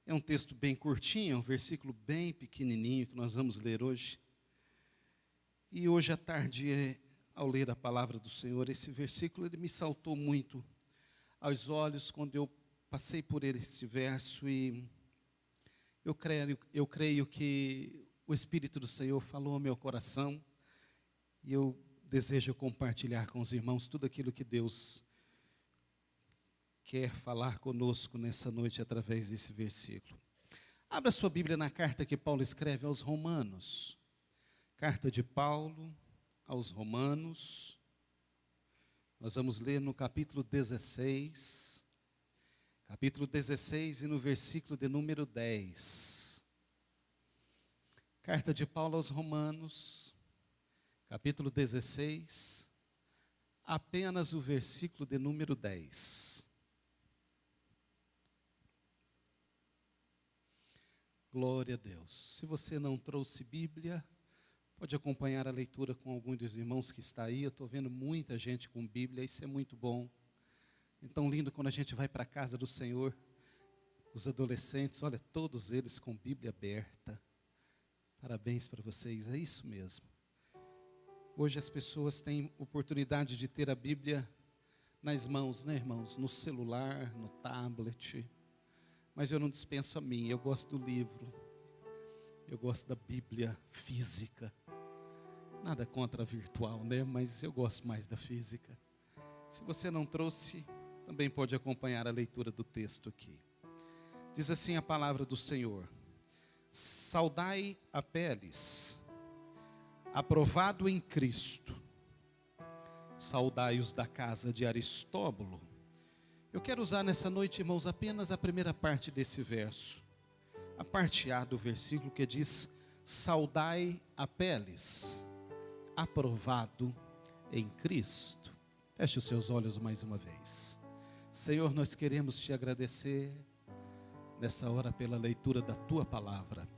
É um texto bem curtinho, um versículo bem pequenininho que nós vamos ler hoje. E hoje à tarde, ao ler a palavra do Senhor, esse versículo ele me saltou muito aos olhos quando eu passei por esse verso e eu creio que o Espírito do Senhor falou ao meu coração e eu desejo compartilhar com os irmãos tudo aquilo que Deus quer falar conosco nessa noite através desse versículo. Abra sua Bíblia na carta que Paulo escreve aos Romanos. Carta de Paulo aos Romanos. Nós vamos ler no capítulo 16. Capítulo 16 e no versículo de número 10. Carta de Paulo aos Romanos, capítulo 16, apenas o versículo de número 10. Glória a Deus. Se você não trouxe Bíblia, pode acompanhar a leitura com algum dos irmãos que está aí. Eu estou vendo muita gente com Bíblia, isso é muito bom. É tão lindo quando a gente vai para a casa do Senhor, os adolescentes, olha, todos eles com Bíblia aberta. Parabéns para vocês, é isso mesmo. Hoje as pessoas têm oportunidade de ter a Bíblia nas mãos, né, irmãos? No celular, no tablet. Mas eu não dispenso a minha, eu gosto do livro. Eu gosto da Bíblia física. Nada contra a virtual, né? Mas eu gosto mais da física. Se você não trouxe, também pode acompanhar a leitura do texto aqui. Diz assim a palavra do Senhor: saudai Apeles, aprovado em Cristo. Saudai-os da casa de Aristóbulo. Eu quero usar nessa noite, irmãos, apenas a primeira parte desse verso. A parte A do versículo que diz: saudai Apeles, aprovado em Cristo. Feche os seus olhos mais uma vez. Senhor, nós queremos te agradecer nessa hora pela leitura da tua palavra.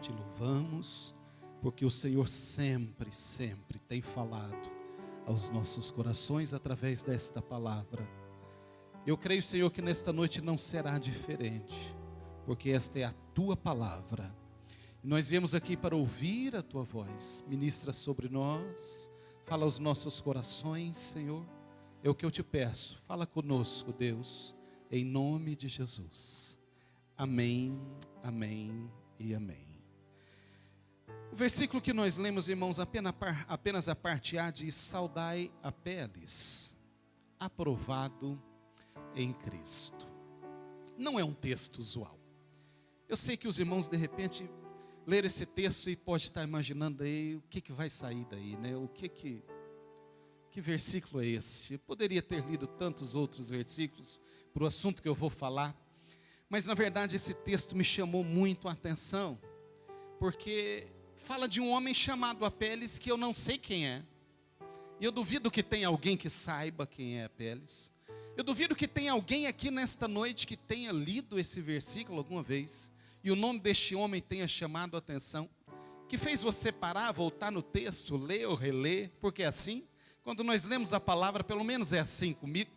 Te louvamos porque o Senhor sempre tem falado aos nossos corações através desta palavra. Eu creio, Senhor, que nesta noite não será diferente, porque esta é a tua palavra. E nós viemos aqui para ouvir a tua voz. Ministra sobre nós, fala aos nossos corações, Senhor. É o que eu te peço, fala conosco, Deus, em nome de Jesus. Amém, amém e amém. O versículo que nós lemos, irmãos, apenas a parte A diz: saudai Apeles, aprovado em Cristo. Não é um texto usual. Eu sei que os irmãos de repente leram esse texto e pode estar imaginando aí o que vai sair daí, né? Que versículo é esse? Eu poderia ter lido tantos outros versículos para o assunto que eu vou falar, mas na verdade esse texto me chamou muito a atenção, porque fala de um homem chamado Apeles que eu não sei quem é. E eu duvido que tenha alguém que saiba quem é Apeles. Eu duvido que tenha alguém aqui nesta noite que tenha lido esse versículo alguma vez e o nome deste homem tenha chamado a atenção, que fez você parar, voltar no texto, ler ou reler, porque é assim, quando nós lemos a palavra, pelo menos é assim comigo,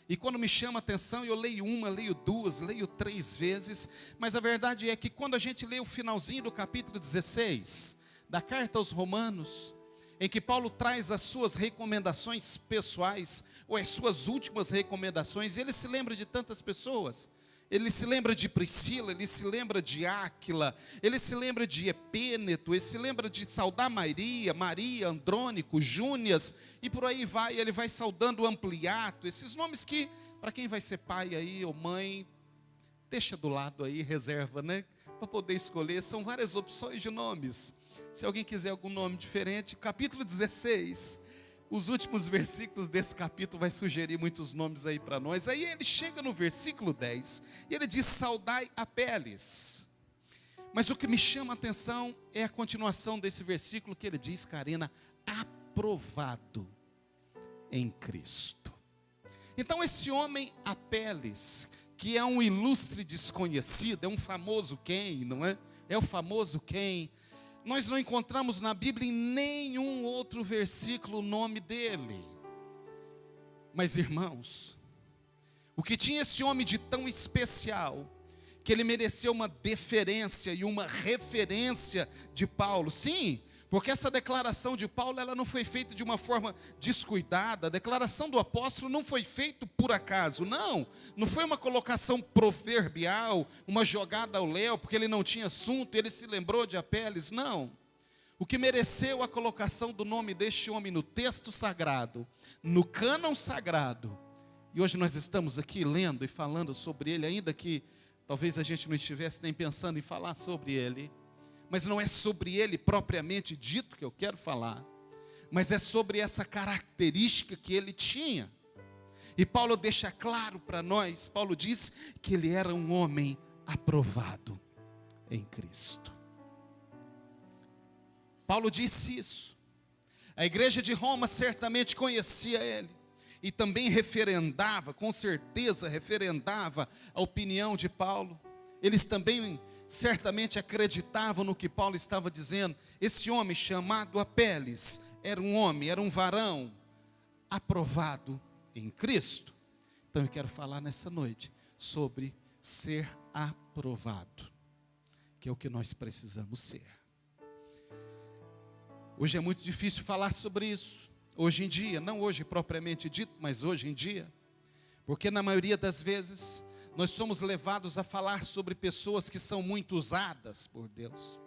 e quando me chama a atenção, eu leio uma, leio duas, leio 3 vezes, mas a verdade é que quando a gente lê o finalzinho do capítulo 16, da carta aos Romanos, em que Paulo traz as suas recomendações pessoais, ou as suas últimas recomendações, e ele se lembra de tantas pessoas. Ele se lembra de Priscila, ele se lembra de Áquila, ele se lembra de Epêneto, ele se lembra de saudar Maria, Andrônico, Júnias, e por aí vai, ele vai saudando Ampliato, esses nomes que, para quem vai ser pai aí, ou mãe, deixa do lado aí, reserva, né? Para poder escolher, são várias opções de nomes. Se alguém quiser algum nome diferente, capítulo 16, os últimos versículos desse capítulo vai sugerir muitos nomes aí para nós. Aí ele chega no versículo 10, e ele diz: saudai Apeles. Mas o que me chama a atenção é a continuação desse versículo que ele diz, Karina, aprovado em Cristo. Então esse homem Apeles, que é um ilustre desconhecido, é um famoso quem, não é? É o famoso quem. Nós não encontramos na Bíblia em nenhum outro versículo o nome dele. Mas irmãos, o que tinha esse homem de tão especial, que ele mereceu uma deferência e uma referência de Paulo. Sim, porque essa declaração de Paulo, ela não foi feita de uma forma descuidada. A declaração do apóstolo não foi feita por acaso, não foi uma colocação proverbial, uma jogada ao léu, porque ele não tinha assunto, ele se lembrou de Apeles, não. O que mereceu a colocação do nome deste homem no texto sagrado, no cânon sagrado, e hoje nós estamos aqui lendo e falando sobre ele, ainda que talvez a gente não estivesse nem pensando em falar sobre ele, mas não é sobre ele propriamente dito que eu quero falar, mas é sobre essa característica que ele tinha. E Paulo deixa claro para nós, Paulo diz que ele era um homem aprovado em Cristo. Paulo disse isso. A igreja de Roma certamente conhecia ele e também referendava, com certeza referendava a opinião de Paulo. Eles também certamente acreditavam no que Paulo estava dizendo. Esse homem chamado Apeles era um homem, era um varão aprovado em Cristo. Então eu quero falar nessa noite sobre ser aprovado, que é o que nós precisamos ser. Hoje é muito difícil falar sobre isso, hoje em dia, não hoje propriamente dito, mas hoje em dia, porque na maioria das vezes nós somos levados a falar sobre pessoas que são muito usadas por Deus.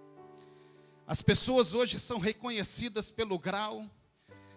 As pessoas hoje são reconhecidas pelo grau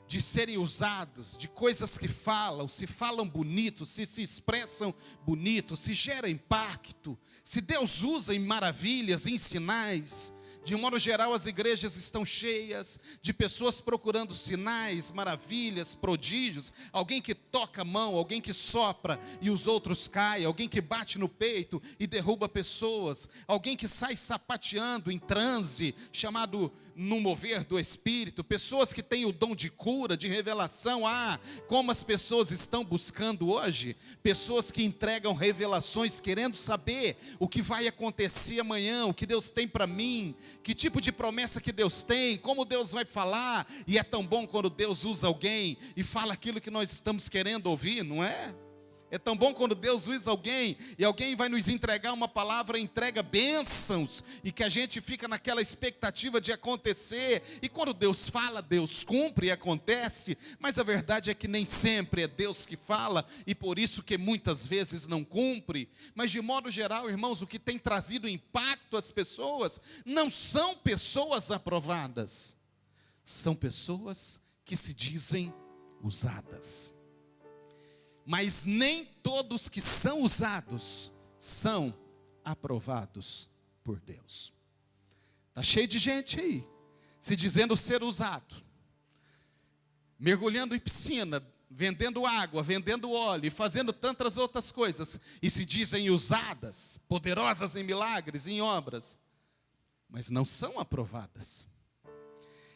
de serem usados, de coisas que falam, se falam bonito, se expressam bonito, se gera impacto, se Deus usa em maravilhas, em sinais. De um modo geral, as igrejas estão cheias de pessoas procurando sinais, maravilhas, prodígios. Alguém que toca a mão, alguém que sopra e os outros caem. Alguém que bate no peito e derruba pessoas. Alguém que sai sapateando em transe, chamado no mover do Espírito. Pessoas que têm o dom de cura, de revelação. Como as pessoas estão buscando hoje. Pessoas que entregam revelações, querendo saber o que vai acontecer amanhã, o que Deus tem para mim. Que tipo de promessa que Deus tem, como Deus vai falar, e é tão bom quando Deus usa alguém e fala aquilo que nós estamos querendo ouvir, não é? É tão bom quando Deus usa alguém, e alguém vai nos entregar uma palavra, entrega bênçãos, e que a gente fica naquela expectativa de acontecer, e quando Deus fala, Deus cumpre e acontece, mas a verdade é que nem sempre é Deus que fala, e por isso que muitas vezes não cumpre. Mas de modo geral, irmãos, o que tem trazido impacto às pessoas, não são pessoas aprovadas, são pessoas que se dizem usadas. Mas nem todos que são usados são aprovados por Deus. Está cheio de gente aí, se dizendo ser usado, mergulhando em piscina, vendendo água, vendendo óleo e fazendo tantas outras coisas, e se dizem usadas, poderosas em milagres, em obras, mas não são aprovadas.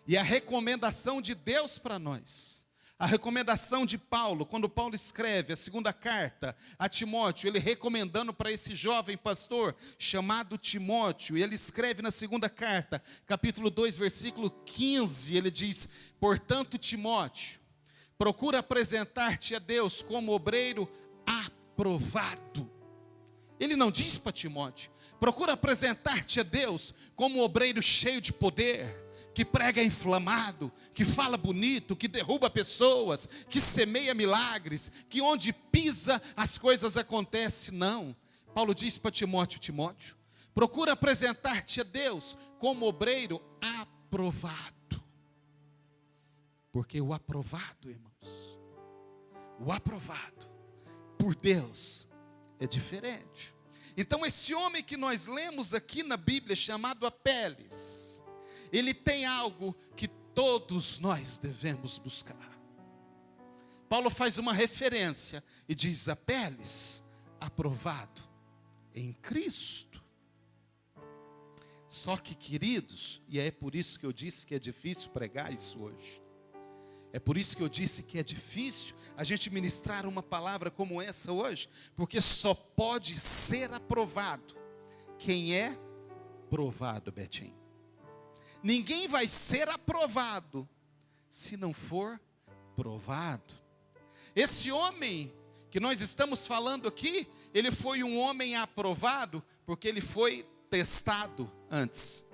E a recomendação de Deus para nós, a recomendação de Paulo, quando Paulo escreve a segunda carta a Timóteo, ele recomendando para esse jovem pastor chamado Timóteo, e ele escreve na segunda carta, capítulo 2, versículo 15, ele diz: portanto, Timóteo, procura apresentar-te a Deus como obreiro aprovado. Ele não diz para Timóteo: procura apresentar-te a Deus como obreiro cheio de poder, que prega inflamado, que fala bonito, que derruba pessoas, que semeia milagres, que onde pisa as coisas acontecem. Não. Paulo diz para Timóteo: Timóteo, procura apresentar-te a Deus como obreiro aprovado. Porque o aprovado, irmãos, o aprovado por Deus é diferente. Então esse homem que nós lemos aqui na Bíblia, chamado Apeles, ele tem algo que todos nós devemos buscar. Paulo faz uma referência e diz: Apeles, aprovado em Cristo. Só que, queridos, e é por isso que eu disse que é difícil pregar isso hoje. É por isso que eu disse que é difícil a gente ministrar uma palavra como essa hoje, porque só pode ser aprovado quem é provado, Betinho. Ninguém vai ser aprovado se não for provado. Esse homem que nós estamos falando aqui, ele foi um homem aprovado Porque ele foi testado antes.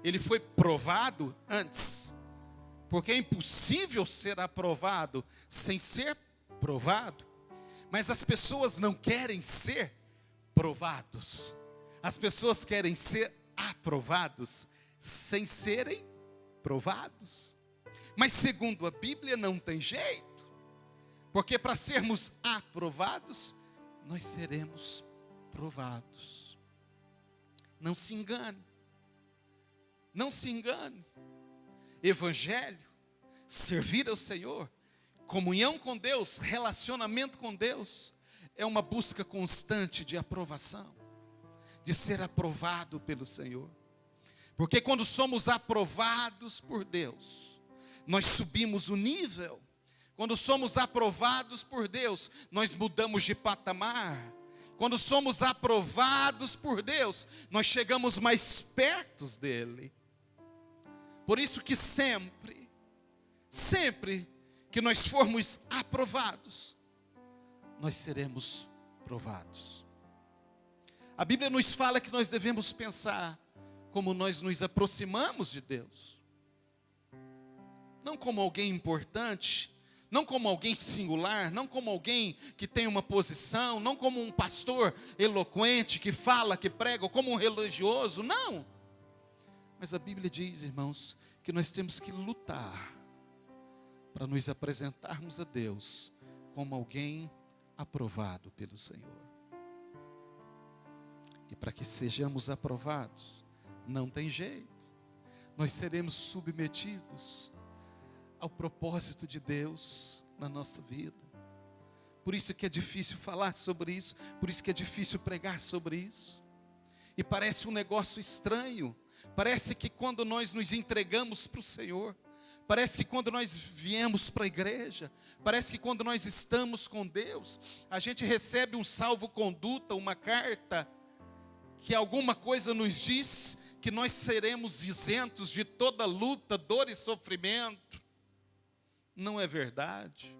Ele foi provado antes. Porque é impossível ser aprovado sem ser provado. Mas as pessoas não querem ser provados. As pessoas querem ser aprovados sem serem provados. Mas segundo a Bíblia não tem jeito. Porque para sermos aprovados, nós seremos provados. Não se engane. Não se engane. Evangelho, servir ao Senhor, comunhão com Deus, relacionamento com Deus, é uma busca constante de aprovação, de ser aprovado pelo Senhor. Porque quando somos aprovados por Deus, nós subimos o nível. Quando somos aprovados por Deus, nós mudamos de patamar. Quando somos aprovados por Deus, nós chegamos mais perto dEle. Por isso que sempre que nós formos aprovados, nós seremos provados. A Bíblia nos fala que nós devemos pensar como nós nos aproximamos de Deus. Não como alguém importante, não como alguém singular, não como alguém que tem uma posição, não como um pastor eloquente que fala, que prega, ou como um religioso, não. Mas a Bíblia diz, irmãos, que nós temos que lutar para nos apresentarmos a Deus como alguém aprovado pelo Senhor. E para que sejamos aprovados, não tem jeito. Nós seremos submetidos ao propósito de Deus na nossa vida. Por isso que é difícil falar sobre isso, por isso que é difícil pregar sobre isso. E parece um negócio estranho. Parece que quando nós nos entregamos para o Senhor, parece que quando nós viemos para a igreja, parece que quando nós estamos com Deus, a gente recebe um salvo-conduta, uma carta, que alguma coisa nos diz que nós seremos isentos de toda luta, dor e sofrimento. Não é verdade.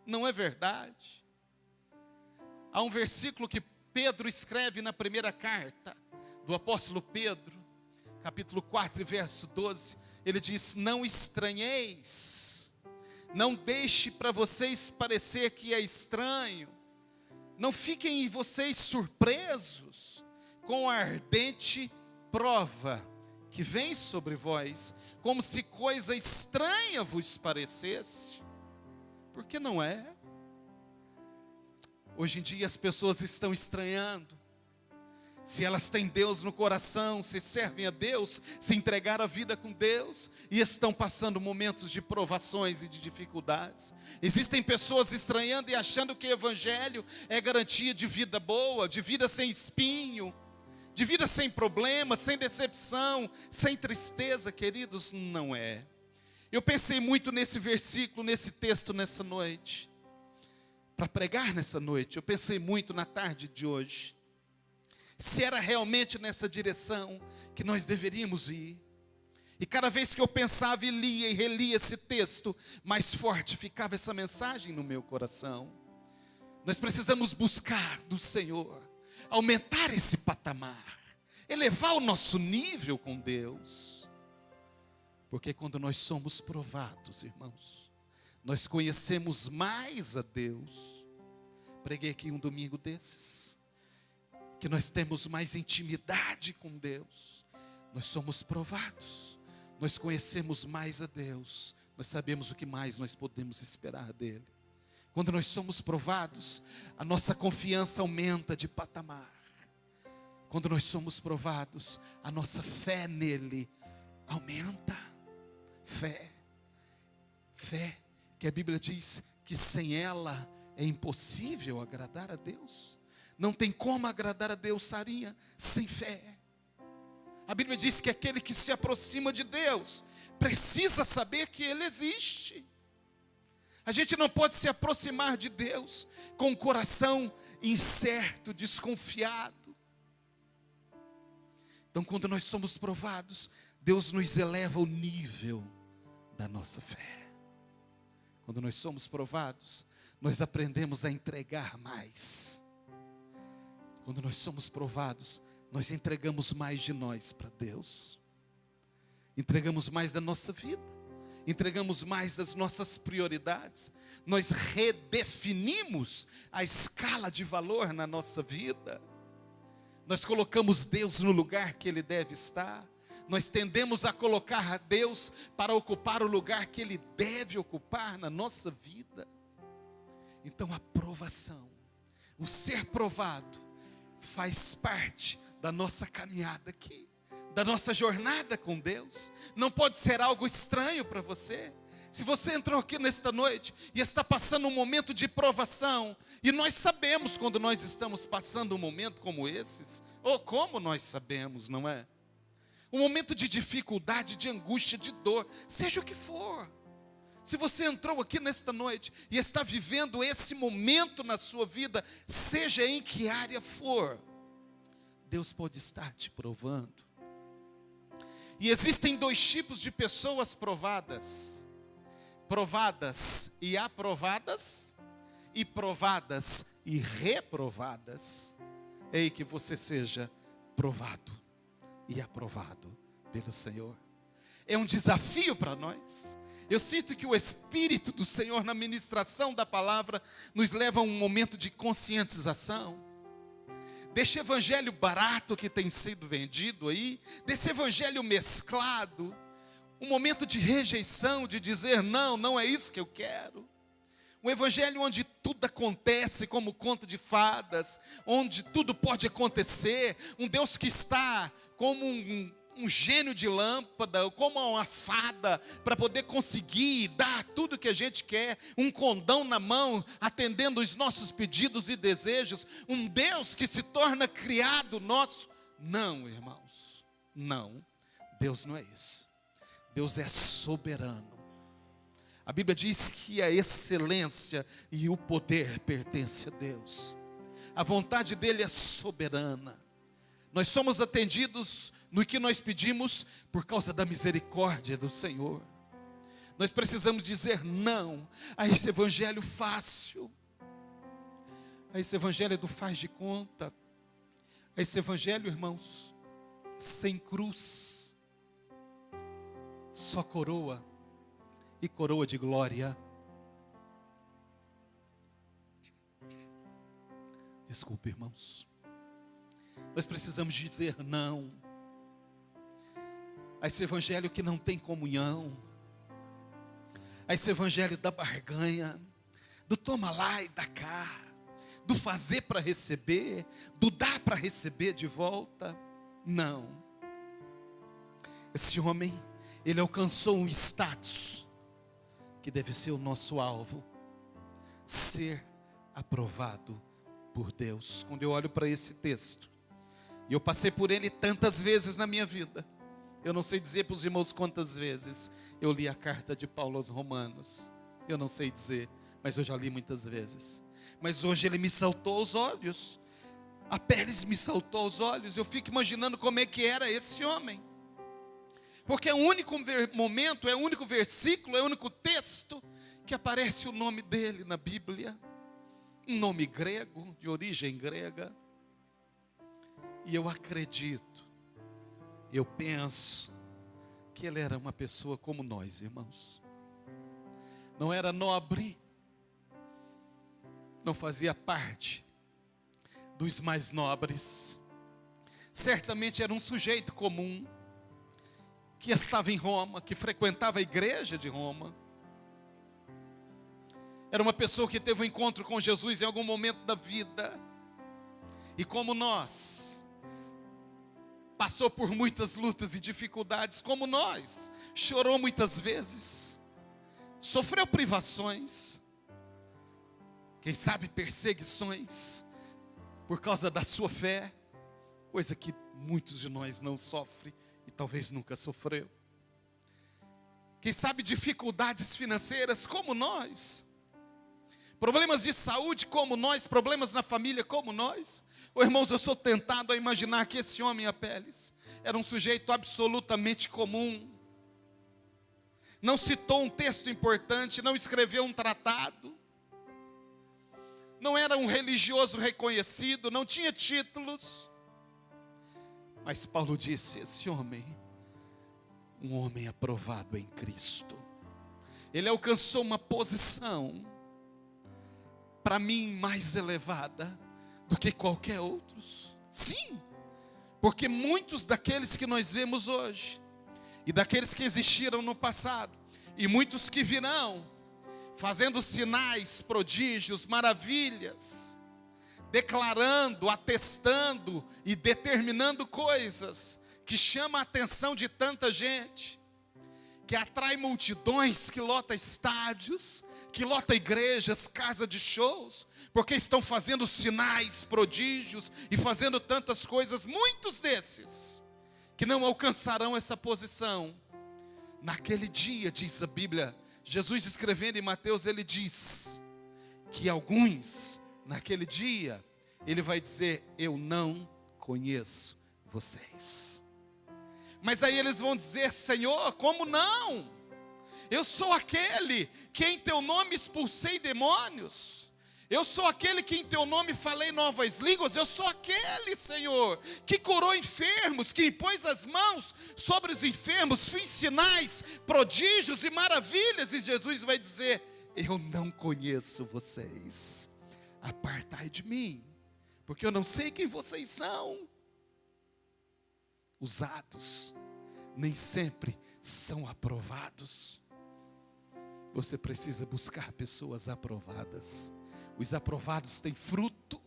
Não é verdade. Há um versículo que Pedro escreve na primeira carta do apóstolo Pedro, capítulo 4, verso 12, ele diz: não estranheis, não deixe para vocês parecer que é estranho, não fiquem vocês surpresos com a ardente prova que vem sobre vós, como se coisa estranha vos parecesse, porque não é. Hoje em dia as pessoas estão estranhando, se elas têm Deus no coração, se servem a Deus, se entregaram a vida com Deus, e estão passando momentos de provações e de dificuldades. Existem pessoas estranhando e achando que o Evangelho é garantia de vida boa, de vida sem espinho, de vida sem problemas, sem decepção, sem tristeza. Queridos, não é. Eu pensei muito nesse versículo, nesse texto nessa noite, para pregar nessa noite. Eu pensei muito na tarde de hoje, se era realmente nessa direção que nós deveríamos ir. E cada vez que eu pensava e lia e relia esse texto, mais forte ficava essa mensagem no meu coração. Nós precisamos buscar do Senhor, aumentar esse patamar, elevar o nosso nível com Deus. Porque quando nós somos provados, irmãos, nós conhecemos mais a Deus. Preguei aqui um domingo desses, que nós temos mais intimidade com Deus, nós somos provados, nós conhecemos mais a Deus, nós sabemos o que mais nós podemos esperar dEle. Quando nós somos provados, a nossa confiança aumenta de patamar. Quando nós somos provados, a nossa fé nele aumenta. Fé, que a Bíblia diz que sem ela é impossível agradar a Deus. Não tem como agradar a Deus, Sarinha, sem fé. A Bíblia diz que aquele que se aproxima de Deus precisa saber que Ele existe. A gente não pode se aproximar de Deus com o coração incerto, desconfiado. Então, quando nós somos provados, Deus nos eleva o nível da nossa fé. Quando nós somos provados, nós aprendemos a entregar mais. Quando nós somos provados, nós entregamos mais de nós para Deus. Entregamos mais da nossa vida. Entregamos mais das nossas prioridades. Nós redefinimos a escala de valor na nossa vida. Nós colocamos Deus no lugar que Ele deve estar. Nós tendemos a colocar a Deus para ocupar o lugar que Ele deve ocupar na nossa vida. Então a provação, o ser provado, faz parte da nossa caminhada aqui, da nossa jornada com Deus. Não pode ser algo estranho para você. Se você entrou aqui nesta noite e está passando um momento de provação, e nós sabemos quando nós estamos passando um momento como esses, ou como nós sabemos, não é? Um momento de dificuldade, de angústia, de dor, seja o que for. Se você entrou aqui nesta noite e está vivendo esse momento na sua vida, seja em que área for, Deus pode estar te provando. E existem dois tipos de pessoas provadas: provadas e aprovadas, e provadas e reprovadas. Ei, que você seja provado e aprovado pelo Senhor. É um desafio para nós. Eu sinto que o Espírito do Senhor na ministração da palavra nos leva a um momento de conscientização. Desse evangelho barato que tem sido vendido aí, desse evangelho mesclado, um momento de rejeição, de dizer não, não é isso que eu quero. Um evangelho onde tudo acontece como conto de fadas, onde tudo pode acontecer, um Deus que está como um gênio de lâmpada, como uma fada, para poder conseguir dar tudo que a gente quer, um condão na mão, atendendo os nossos pedidos e desejos, um Deus que se torna criado nosso. Não, irmãos, não, Deus não é isso. Deus é soberano. A Bíblia diz que a excelência e o poder pertencem a Deus. A vontade dele é soberana. Nós somos atendidos no que nós pedimos por causa da misericórdia do Senhor. Nós precisamos dizer não a esse evangelho fácil, a esse evangelho do faz de conta, a esse evangelho, irmãos, sem cruz, só coroa e coroa de glória. Desculpe, irmãos. Nós precisamos dizer não a esse evangelho que não tem comunhão, a esse evangelho da barganha, do toma lá e dá cá, do fazer para receber, do dar para receber de volta. Não. Esse homem, ele alcançou um status que deve ser o nosso alvo: ser aprovado por Deus. Quando eu olho para esse texto, e eu passei por ele tantas vezes na minha vida, eu não sei dizer para os irmãos quantas vezes eu li a carta de Paulo aos Romanos, eu não sei dizer, mas eu já li muitas vezes. Mas hoje ele me saltou aos olhos, a Apéles me saltou aos olhos. Eu fico imaginando como é que era esse homem, porque é o único momento, é o único versículo, é o único texto que aparece o nome dele na Bíblia, um nome grego, de origem grega. E eu acredito, eu penso que ele era uma pessoa como nós, irmãos. Não era nobre, não fazia parte dos mais nobres. Certamente era um sujeito comum, que estava em Roma, que frequentava a igreja de Roma. Era uma pessoa que teve um encontro com Jesus em algum momento da vida. E como nós, passou por muitas lutas e dificuldades, como nós, chorou muitas vezes, sofreu privações, quem sabe perseguições, por causa da sua fé, coisa que muitos de nós não sofrem e talvez nunca sofreu. Quem sabe dificuldades financeiras como nós, problemas de saúde como nós, problemas na família como nós. Oh, irmãos, eu sou tentado a imaginar que esse homem, Apéles, era um sujeito absolutamente comum. Não citou um texto importante, não escreveu um tratado, não era um religioso reconhecido, não tinha títulos. Mas Paulo disse: esse homem, um homem aprovado em Cristo. Ele alcançou uma posição, para mim, mais elevada do que qualquer outros. Sim, porque muitos daqueles que nós vemos hoje, e daqueles que existiram no passado, e muitos que virão, fazendo sinais, prodígios, maravilhas, declarando, atestando e determinando coisas que chamam a atenção de tanta gente, que atrai multidões, que lota estádios, que lota igrejas, casa de shows, porque estão fazendo sinais, prodígios e fazendo tantas coisas. Muitos desses que não alcançarão essa posição naquele dia, diz a Bíblia. Jesus escrevendo em Mateus, ele diz que alguns, naquele dia, ele vai dizer: eu não conheço vocês. Mas aí eles vão dizer: Senhor, como não? Eu sou aquele que em teu nome expulsei demônios. Eu sou aquele que em teu nome falei novas línguas. Eu sou aquele, Senhor, que curou enfermos, que impôs as mãos sobre os enfermos, fiz sinais, prodígios e maravilhas. E Jesus vai dizer: eu não conheço vocês, apartai de mim, porque eu não sei quem vocês são. Os atos nem sempre são aprovados. Você precisa buscar pessoas aprovadas. Os aprovados têm fruto.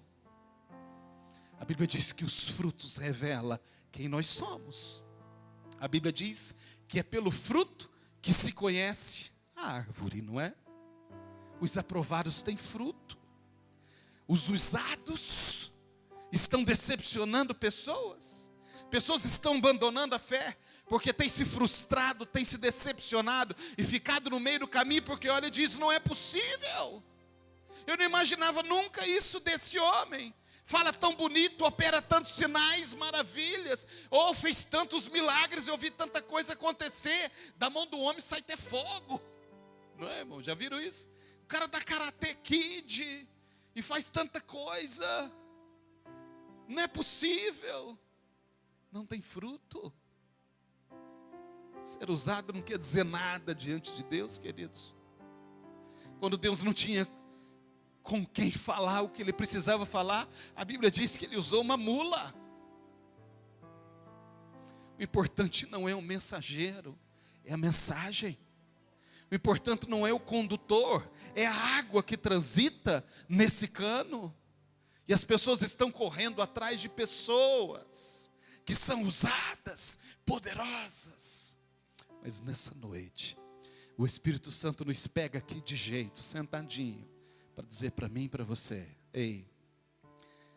A Bíblia diz que os frutos revelam quem nós somos. A Bíblia diz que é pelo fruto que se conhece a árvore, não é? Os aprovados têm fruto. Os usados estão decepcionando pessoas. Pessoas estão abandonando a fé, porque tem se frustrado, tem se decepcionado e ficado no meio do caminho, porque olha e diz: não é possível. Eu não imaginava nunca isso desse homem. Fala tão bonito, opera tantos sinais, maravilhas, ou fez tantos milagres, eu vi tanta coisa acontecer. Da mão do homem sai até fogo. Não é, irmão? Já viram isso? O cara dá Karate Kid e faz tanta coisa. Não é possível. Não tem fruto. Ser usado não quer dizer nada diante de Deus, queridos. Quando Deus não tinha com quem falar o que ele precisava falar, a Bíblia diz que ele usou uma mula. O importante não é o mensageiro, é a mensagem. O importante não é o condutor, é a água que transita nesse cano. E as pessoas estão correndo atrás de pessoas que são usadas, poderosas. Mas nessa noite, o Espírito Santo nos pega aqui de jeito, sentadinho, para dizer para mim e para você: ei,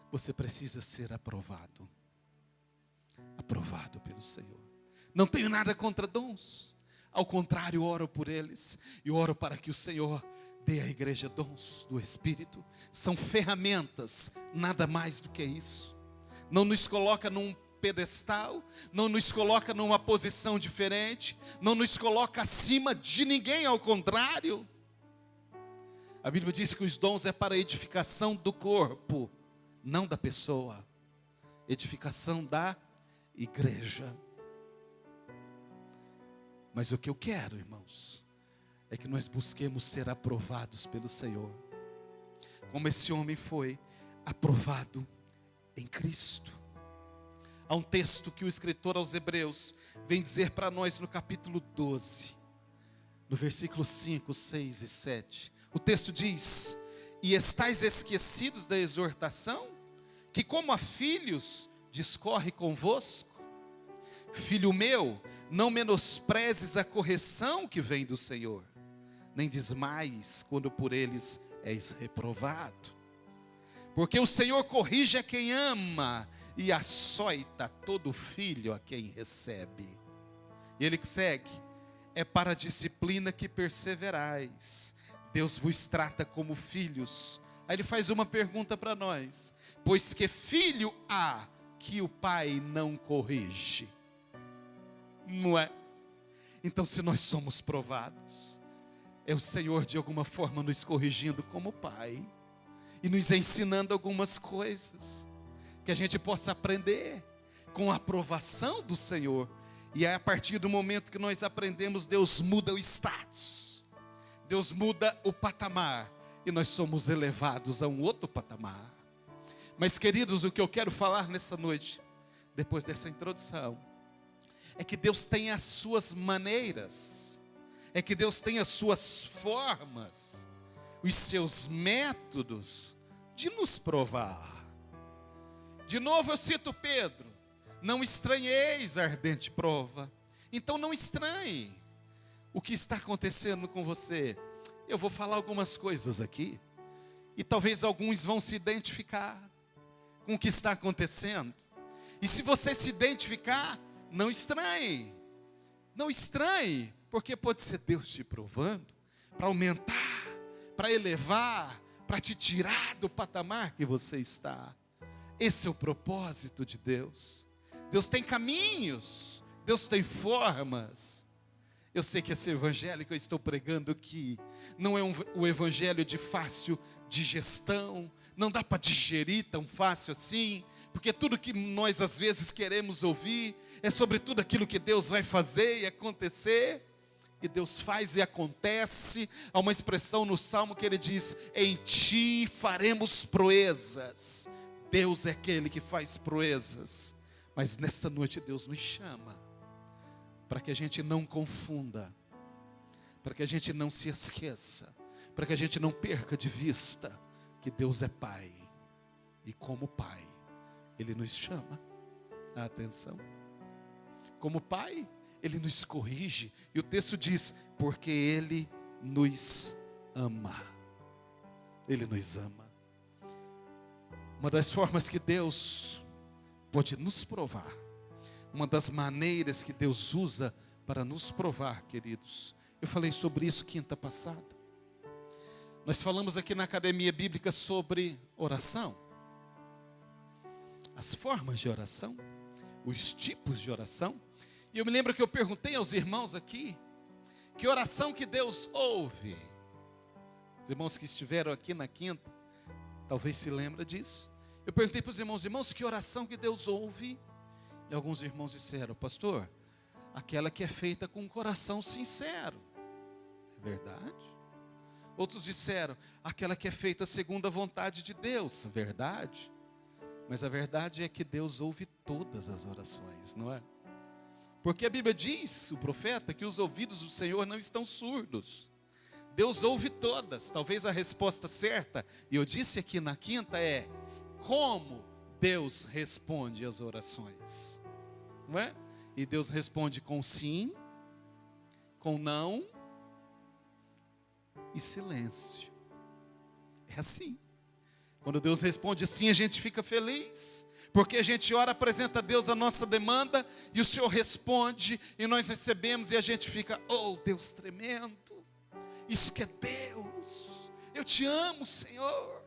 você precisa ser aprovado. Aprovado pelo Senhor. Não tenho nada contra dons. Ao contrário, oro por eles. E oro para que o Senhor dê à igreja dons do Espírito. São ferramentas, nada mais do que isso. Não nos coloca num pedestal, não nos coloca numa posição diferente, não nos coloca acima de ninguém, ao contrário. A Bíblia diz que os dons é para a edificação do corpo, não da pessoa. Edificação da igreja. Mas o que eu quero, irmãos, é que nós busquemos ser aprovados pelo Senhor, como esse homem foi aprovado em Cristo. Há um texto que o escritor aos Hebreus vem dizer para nós no capítulo 12, no versículo 5, 6 e 7. O texto diz: e estais esquecidos da exortação, que como a filhos discorre convosco? Filho meu, não menosprezes a correção que vem do Senhor, nem desmaies quando por eles és reprovado. Porque o Senhor corrige a quem ama, e açoita todo filho a quem recebe. E ele segue: é para a disciplina que perseverais. Deus vos trata como filhos. Aí ele faz uma pergunta para nós: pois que filho há que o pai não corrige? Não é? Então, se nós somos provados, é o Senhor de alguma forma nos corrigindo como pai. e nos ensinando algumas coisas, que a gente possa aprender com a aprovação do Senhor. E é a partir do momento que nós aprendemos, Deus muda o status, Deus muda o patamar, e nós somos elevados a um outro patamar. Mas queridos, o que eu quero falar nessa noite, depois dessa introdução, é que Deus tem as suas maneiras, é que Deus tem as suas formas, os seus métodos de nos provar. De novo eu cito Pedro: não estranheis a ardente prova. Então não estranhe o que está acontecendo com você. Eu vou falar algumas coisas aqui, e talvez alguns vão se identificar com o que está acontecendo. E se você se identificar, não estranhe. Não estranhe, porque pode ser Deus te provando para aumentar, para elevar, para te tirar do patamar que você está. Esse é o propósito de Deus. Deus tem caminhos, Deus tem formas. Eu sei que esse evangelho que eu estou pregando aqui não é um evangelho de fácil digestão, não dá para digerir tão fácil assim, porque tudo que nós às vezes queremos ouvir é sobre tudo aquilo que Deus vai fazer e acontecer. E Deus faz e acontece. Há uma expressão no Salmo que ele diz: em ti faremos proezas. Deus é aquele que faz proezas. Mas nesta noite Deus nos chama para que a gente não confunda, para que a gente não se esqueça, para que a gente não perca de vista que Deus é Pai, e como Pai Ele nos chama a atenção. Como Pai, Ele nos corrige, e o texto diz: porque Ele nos ama. Ele nos ama. Uma das formas que Deus pode nos provar, uma das maneiras que Deus usa para nos provar, queridos, eu falei sobre isso quinta passada. Nós falamos aqui na Academia Bíblica sobre oração, as formas de oração, os tipos de oração. E eu me lembro que eu perguntei aos irmãos aqui, que oração que Deus ouve. Os irmãos que estiveram aqui na quinta, talvez se lembram disso. Eu perguntei para os irmãos, que oração que Deus ouve? E alguns irmãos disseram: pastor, aquela que é feita com um coração sincero. É verdade. Outros disseram: aquela que é feita segundo a vontade de Deus. Verdade. Mas a verdade é que Deus ouve todas as orações, não é? Porque a Bíblia diz, o profeta, que os ouvidos do Senhor não estão surdos. Deus ouve todas. Talvez a resposta certa, e eu disse aqui na quinta, é: como Deus responde às orações, não é? E Deus responde com sim, com não e silêncio. É assim. Quando Deus responde sim, a gente fica feliz, porque a gente ora, apresenta a Deus a nossa demanda, e o Senhor responde, e nós recebemos, e a gente fica: oh, Deus tremendo, isso que é Deus, eu te amo, Senhor.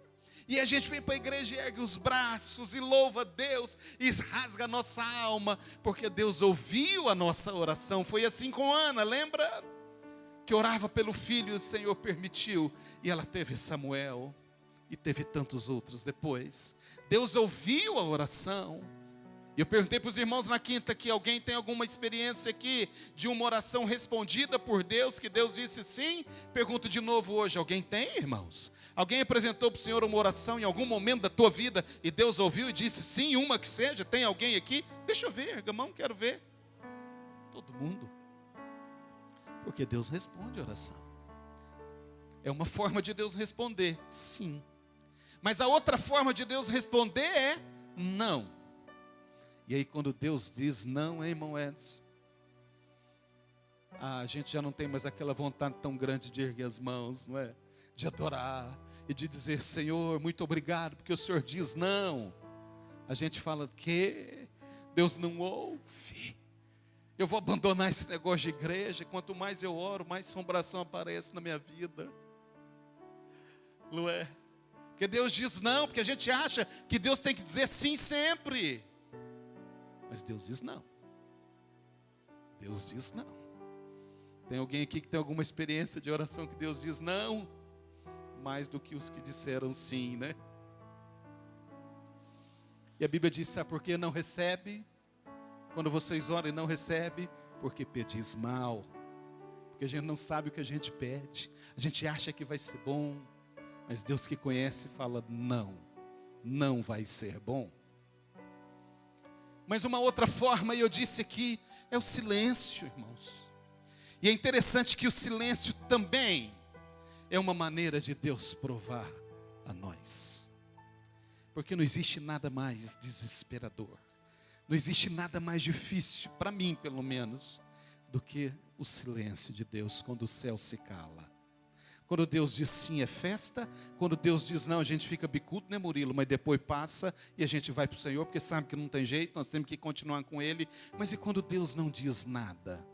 E a gente vem para a igreja e ergue os braços e louva a Deus e rasga a nossa alma, porque Deus ouviu a nossa oração. Foi assim com Ana, lembra? Que orava pelo filho e o Senhor permitiu, e ela teve Samuel, e teve tantos outros depois. Deus ouviu a oração. E eu perguntei para os irmãos na quinta que alguém tem alguma experiência aqui de uma oração respondida por Deus, que Deus disse sim. Pergunto de novo hoje: alguém tem, irmãos? Alguém apresentou para o Senhor uma oração em algum momento da tua vida e Deus ouviu e disse sim, uma que seja? Tem alguém aqui? Deixa eu ver, irmão, quero ver. Todo mundo. Porque Deus responde a oração. É uma forma de Deus responder, sim. Mas a outra forma de Deus responder é não. E aí quando Deus diz não, hein, irmão Edson? A gente já não tem mais aquela vontade tão grande de erguer as mãos, não é? De adorar e de dizer: Senhor, muito obrigado, porque o Senhor diz não. A gente fala que Deus não ouve. Eu vou abandonar esse negócio de igreja. Quanto mais eu oro, mais assombração aparece na minha vida. Não é? Porque Deus diz não, porque a gente acha que Deus tem que dizer sim sempre. Mas Deus diz não. Deus diz não. Tem alguém aqui que tem alguma experiência de oração que Deus diz não? mais do que os que disseram sim, né? E a Bíblia diz, sabe por que não recebe? Quando vocês oram e não recebe, porque pedis mal. Porque a gente não sabe o que a gente pede. A gente acha que vai ser bom. Mas Deus que conhece fala, não vai ser bom. Mas uma outra forma, e eu disse aqui, é o silêncio, irmãos. E é interessante que o silêncio também é uma maneira de Deus provar a nós. Porque não existe nada mais desesperador. Não existe nada mais difícil, para mim pelo menos, do que o silêncio de Deus quando o céu se cala. Quando Deus diz sim é festa, quando Deus diz não, a gente fica bicudo, né, Murilo? Mas depois passa e a gente vai para o Senhor, porque sabe que não tem jeito, nós temos que continuar com Ele. Mas e quando Deus não diz nada?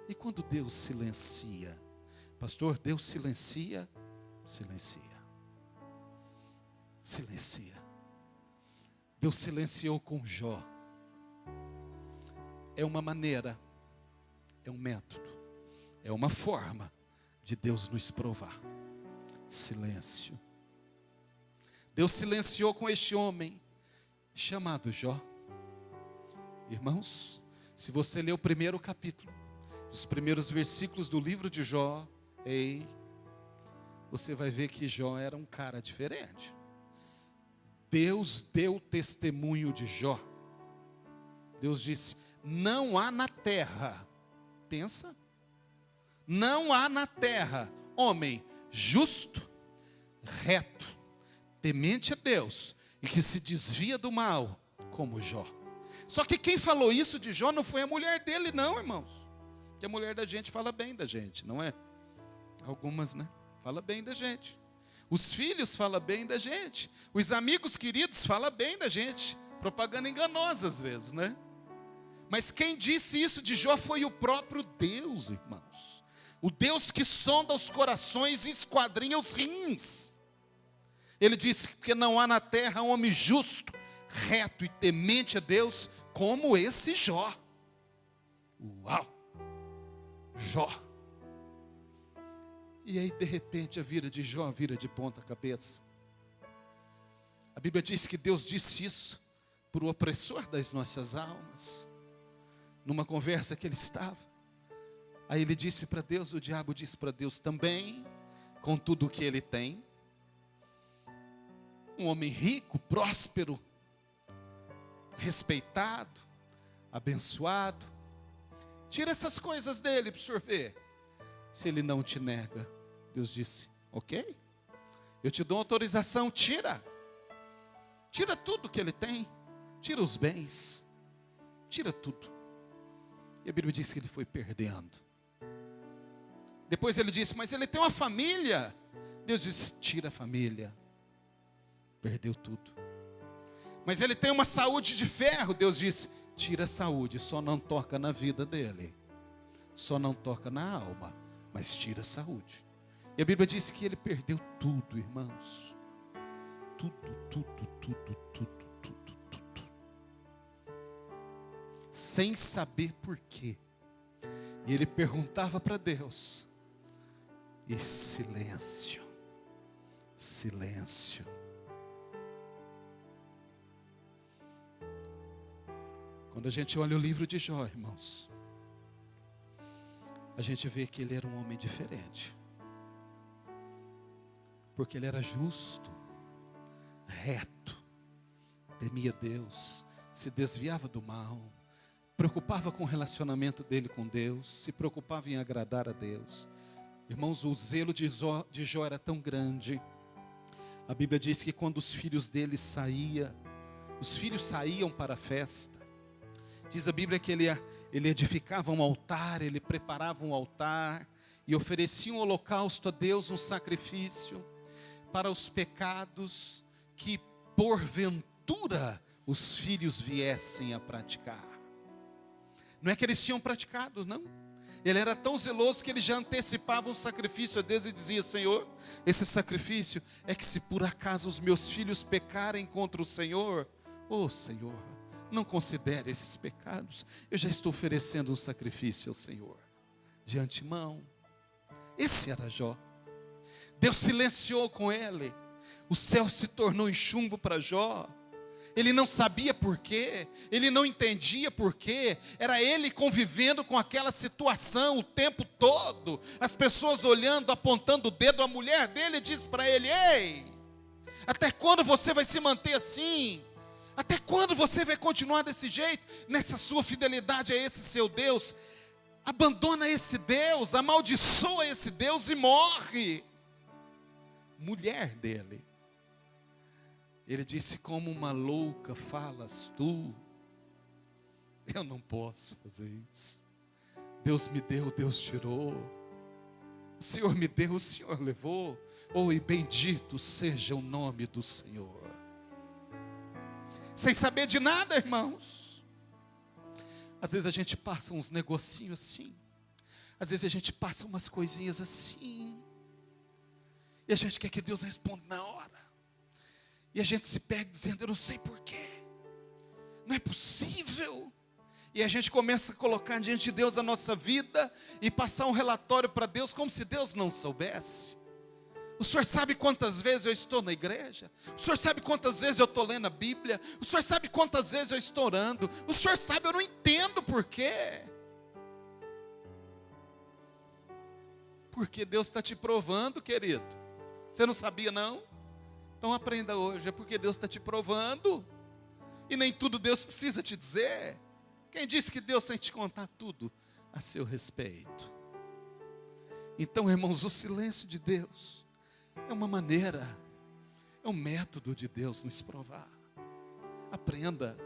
E quando Deus silencia? Pastor, Deus silencia? Silencia. Silencia. Deus silenciou com Jó. É uma maneira, é um método, é uma forma de Deus nos provar. Silêncio. Deus silenciou com este homem chamado Jó. Irmãos, se você ler o primeiro capítulo, os primeiros versículos do livro de Jó, você vai ver que Jó era um cara diferente. Deus deu testemunho de Jó. Deus disse, não há na terra, pensa, não há na terra homem justo, reto, temente a Deus e que se desvia do mal como Jó. Só que quem falou isso de Jó não foi a mulher dele não, irmãos. Porque a mulher da gente fala bem da gente, não é? Algumas, né? Fala bem da gente. Os filhos falam bem da gente. Os amigos queridos falam bem da gente. Propaganda enganosa às vezes, né? Mas quem disse isso de Jó foi o próprio Deus, irmãos. O Deus que sonda os corações e esquadrinha os rins. Ele disse que não há na terra um homem justo, reto e temente a Deus como esse Jó. Uau! Jó. E aí de repente a vida de Jó vira de ponta cabeça. A Bíblia diz que Deus disse isso para o opressor das nossas almas. Numa conversa que ele estava. Aí ele disse para Deus, o diabo disse para Deus também, com tudo o que ele tem. Um homem rico, próspero, respeitado, abençoado. Tira essas coisas dele para o senhor ver. Se ele não te nega, Deus disse, ok, eu te dou autorização, tira. Tira tudo que ele tem, tira os bens, tira tudo. E a Bíblia diz que ele foi perdendo. Depois ele disse, mas ele tem uma família. Deus disse, tira a família. Perdeu tudo. Mas ele tem uma saúde de ferro. Deus disse, tira a saúde, só não toca na vida dele. Só não toca na alma, mas tira a saúde. E a Bíblia diz que ele perdeu tudo, irmãos. Tudo. Sem saber por quê. E ele perguntava para Deus. E silêncio. Silêncio. Quando a gente olha o livro de Jó, irmãos, a gente vê que ele era um homem diferente. Porque ele era justo, reto, temia Deus, se desviava do mal, preocupava com o relacionamento dele com Deus, se preocupava em agradar a Deus. Irmãos, o zelo de Jó era tão grande. A Bíblia diz que quando os filhos dele saíam, os filhos saíam para a festa. Diz a Bíblia que ele edificava um altar, ele preparava um altar e oferecia um holocausto a Deus, um sacrifício para os pecados que porventura os filhos viessem a praticar. Não é que eles tinham praticado, não. Ele era tão zeloso que ele já antecipava um sacrifício a Deus e dizia, Senhor, esse sacrifício é que se por acaso os meus filhos pecarem contra o Senhor, Senhor, não considere esses pecados, eu já estou oferecendo um sacrifício ao Senhor, de antemão. Esse era Jó. Deus silenciou com ele. O céu se tornou em chumbo para Jó. Ele não sabia por quê, ele não entendia por quê. Era ele convivendo com aquela situação o tempo todo. As pessoas olhando, apontando o dedo. A mulher dele disse para ele: ei, até quando você vai se manter assim? Até quando você vai continuar desse jeito? Nessa sua fidelidade a esse seu Deus? Abandona esse Deus, amaldiçoa esse Deus e morre. Mulher dele. Ele disse: como uma louca falas tu. Eu não posso fazer isso. Deus me deu, Deus tirou. O Senhor me deu, o Senhor levou. Oh, e bendito seja o nome do Senhor. Sem saber de nada, irmãos. Às vezes a gente passa uns negocinhos assim. Às vezes a gente passa umas coisinhas assim. E a gente quer que Deus responda na hora. E a gente se pega dizendo: eu não sei porquê. Não é possível. E a gente começa a colocar diante de Deus a nossa vida e passar um relatório para Deus como se Deus não soubesse. O Senhor sabe quantas vezes eu estou na igreja? O Senhor sabe quantas vezes eu estou lendo a Bíblia? O Senhor sabe quantas vezes eu estou orando? O Senhor sabe, eu não entendo por quê. Porque Deus está te provando, querido. Você não sabia, não? Então aprenda hoje, é porque Deus está te provando. E nem tudo Deus precisa te dizer. Quem disse que Deus tem que te contar tudo a seu respeito? Então, irmãos, o silêncio de Deus é uma maneira, é um método de Deus nos provar. Aprenda,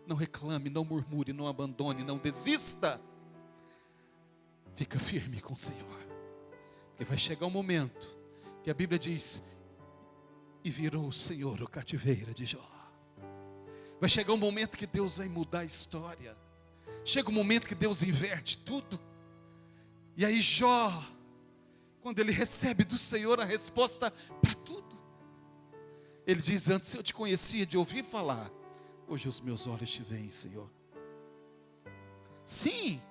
não reclame, não murmure, não abandone, não desista. Fica firme com o Senhor. Porque vai chegar um momento que a Bíblia diz: e virou o Senhor o cativeiro de Jó. Vai chegar um momento que Deus vai mudar a história. Chega um momento que Deus inverte tudo. E aí Jó, quando ele recebe do Senhor a resposta para tudo, ele diz: antes eu te conhecia de ouvir falar, hoje os meus olhos te veem, Senhor. Sim,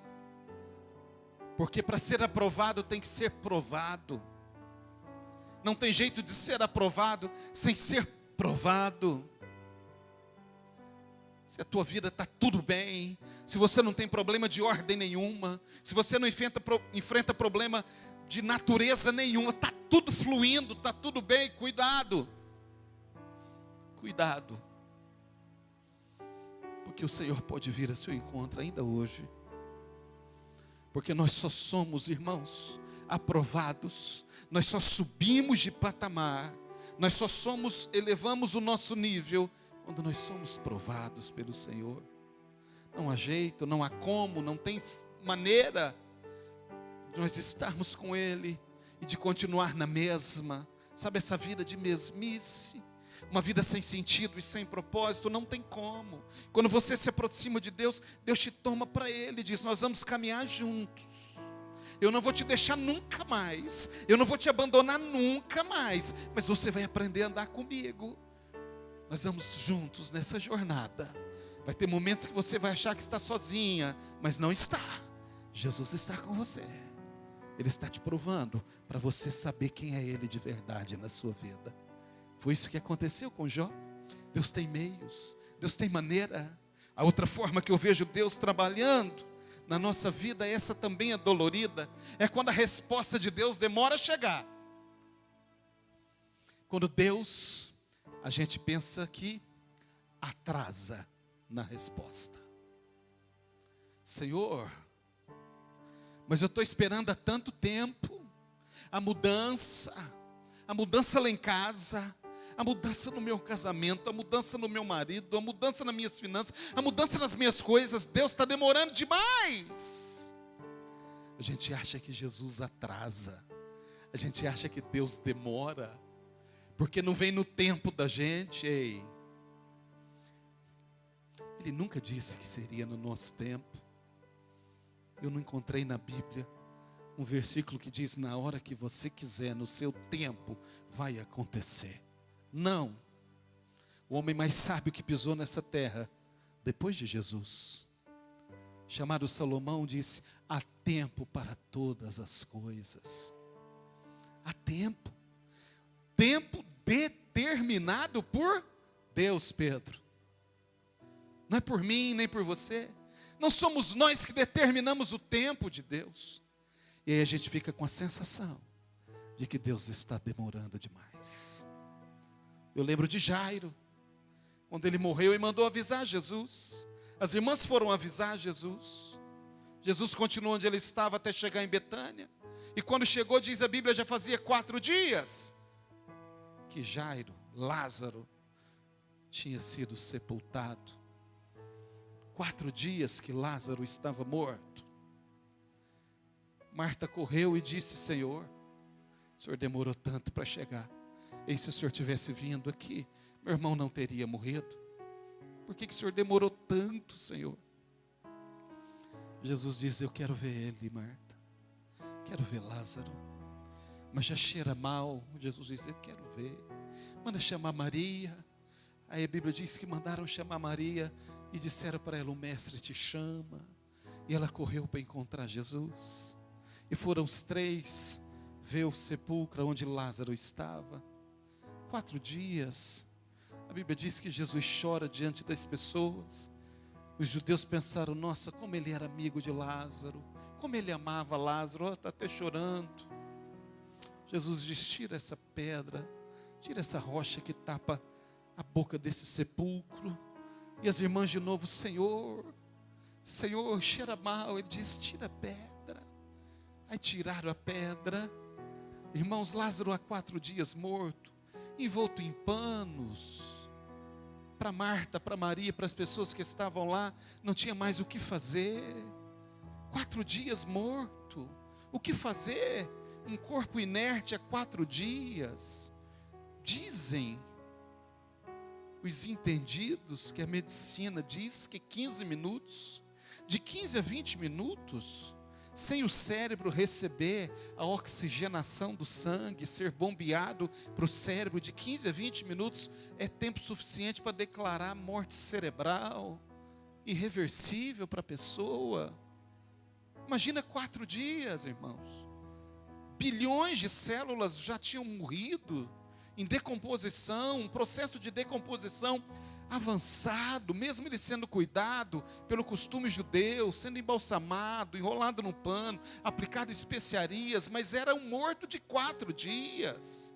porque para ser aprovado tem que ser provado. Não tem jeito de ser aprovado sem ser provado. Se a tua vida está tudo bem, se você não tem problema de ordem nenhuma, se você não enfrenta problema de natureza nenhuma, está tudo fluindo, está tudo bem, cuidado. Cuidado. Porque o Senhor pode vir a seu encontro ainda hoje. Porque nós só somos, irmãos, aprovados, nós só subimos de patamar, nós só elevamos o nosso nível quando nós somos provados pelo Senhor. Não há jeito, não há como, não tem maneira de nós estarmos com Ele e de continuar na mesma, sabe, essa vida de mesmice, uma vida sem sentido e sem propósito, não tem como. Quando você se aproxima de Deus, Deus te toma para Ele e diz: nós vamos caminhar juntos. Eu não vou te deixar nunca mais, eu não vou te abandonar nunca mais, mas você vai aprender a andar comigo. Nós vamos juntos nessa jornada. Vai ter momentos que você vai achar que está sozinha, mas não está. Jesus está com você. Ele está te provando para você saber quem é Ele de verdade na sua vida. Foi isso que aconteceu com Jó. Deus tem meios, Deus tem maneira. A outra forma que eu vejo Deus trabalhando na nossa vida, essa também é dolorida, é quando a resposta de Deus demora a chegar. Quando Deus, a gente pensa que atrasa na resposta. Senhor, mas eu estou esperando há tanto tempo a mudança lá em casa, a mudança no meu casamento, a mudança no meu marido, a mudança nas minhas finanças, a mudança nas minhas coisas. Deus está demorando demais. A gente acha que Jesus atrasa, a gente acha que Deus demora, porque não vem no tempo da gente. Ei, Ele nunca disse que seria no nosso tempo. Eu não encontrei na Bíblia um versículo que diz: na hora que você quiser, no seu tempo, vai acontecer. Não. O homem mais sábio que pisou nessa terra, depois de Jesus, chamado Salomão, disse: há tempo para todas as coisas. Há tempo. tempo determinado por Deus, Pedro. Não é por mim, nem por você. Não somos nós que determinamos o tempo de Deus. E aí a gente fica com a sensação de que Deus está demorando demais. Eu lembro de Jairo, quando ele morreu e mandou avisar Jesus. As irmãs foram avisar Jesus. Jesus continuou onde ele estava até chegar em Betânia. E quando chegou, diz a Bíblia, já fazia 4 dias que Jairo, Lázaro, tinha sido sepultado. 4 dias que Lázaro estava morto. Marta correu e disse: Senhor, o Senhor demorou tanto para chegar. E se o Senhor tivesse vindo aqui, meu irmão não teria morrido. Por que o Senhor demorou tanto, Senhor? Jesus diz: eu quero ver ele, Marta. Quero ver Lázaro. Mas já cheira mal. Jesus diz: eu quero ver. Manda chamar Maria. Aí a Bíblia diz que mandaram chamar Maria e disseram para ela: o mestre te chama. E ela correu para encontrar Jesus. E foram os 3 ver o sepulcro onde Lázaro estava. 4 dias. A Bíblia diz que Jesus chora diante das pessoas. Os judeus pensaram: nossa, como ele era amigo de Lázaro, como ele amava Lázaro, está até chorando. Jesus diz: tira essa pedra, tira essa rocha que tapa a boca desse sepulcro. E as irmãs de novo: Senhor, Senhor, cheira mal. Ele diz: tira a pedra. Aí tiraram a pedra. Irmãos, Lázaro há 4 dias morto, envolto em panos. Para Marta, para Maria, para as pessoas que estavam lá, não tinha mais o que fazer. 4 dias morto. O que fazer? Um corpo inerte há 4 dias. Dizem os entendidos que a medicina diz que 15 minutos, de 15 a 20 minutos, sem o cérebro receber a oxigenação do sangue, ser bombeado para o cérebro, de 15 a 20 minutos, é tempo suficiente para declarar morte cerebral, irreversível para a pessoa. Imagina 4 dias, irmãos. Bilhões de células já tinham morrido, em decomposição, um processo de decomposição avançado, mesmo ele sendo cuidado pelo costume judeu, sendo embalsamado, enrolado no pano, aplicado especiarias, mas era um morto de 4 dias.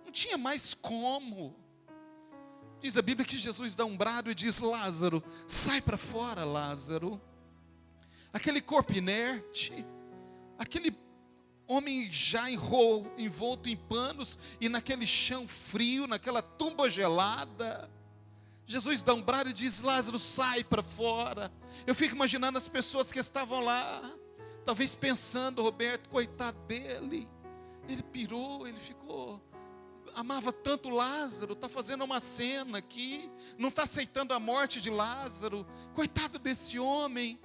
Não tinha mais como. Diz a Bíblia que Jesus dá um brado e diz: Lázaro, sai para fora, Lázaro. Aquele corpo inerte, aquele homem já envolto em panos e naquele chão frio, naquela tumba gelada. Jesus dá um brado e diz: Lázaro, sai para fora. Eu fico imaginando as pessoas que estavam lá, talvez pensando: Roberto, coitado dele, ele pirou, ele ficou, amava tanto Lázaro, está fazendo uma cena aqui, não está aceitando a morte de Lázaro, coitado desse homem,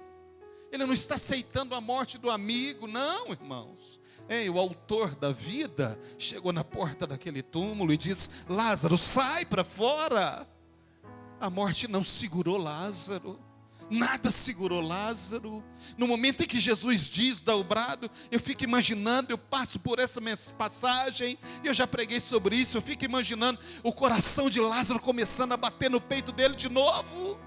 ele não está aceitando a morte do amigo. Não, irmãos. O autor da vida chegou na porta daquele túmulo e diz: Lázaro, sai para fora. A morte não segurou Lázaro, nada segurou Lázaro. No momento em que Jesus diz, dá o brado, eu fico imaginando, eu passo por essa passagem, e eu já preguei sobre isso, eu fico imaginando o coração de Lázaro começando a bater no peito dele de novo.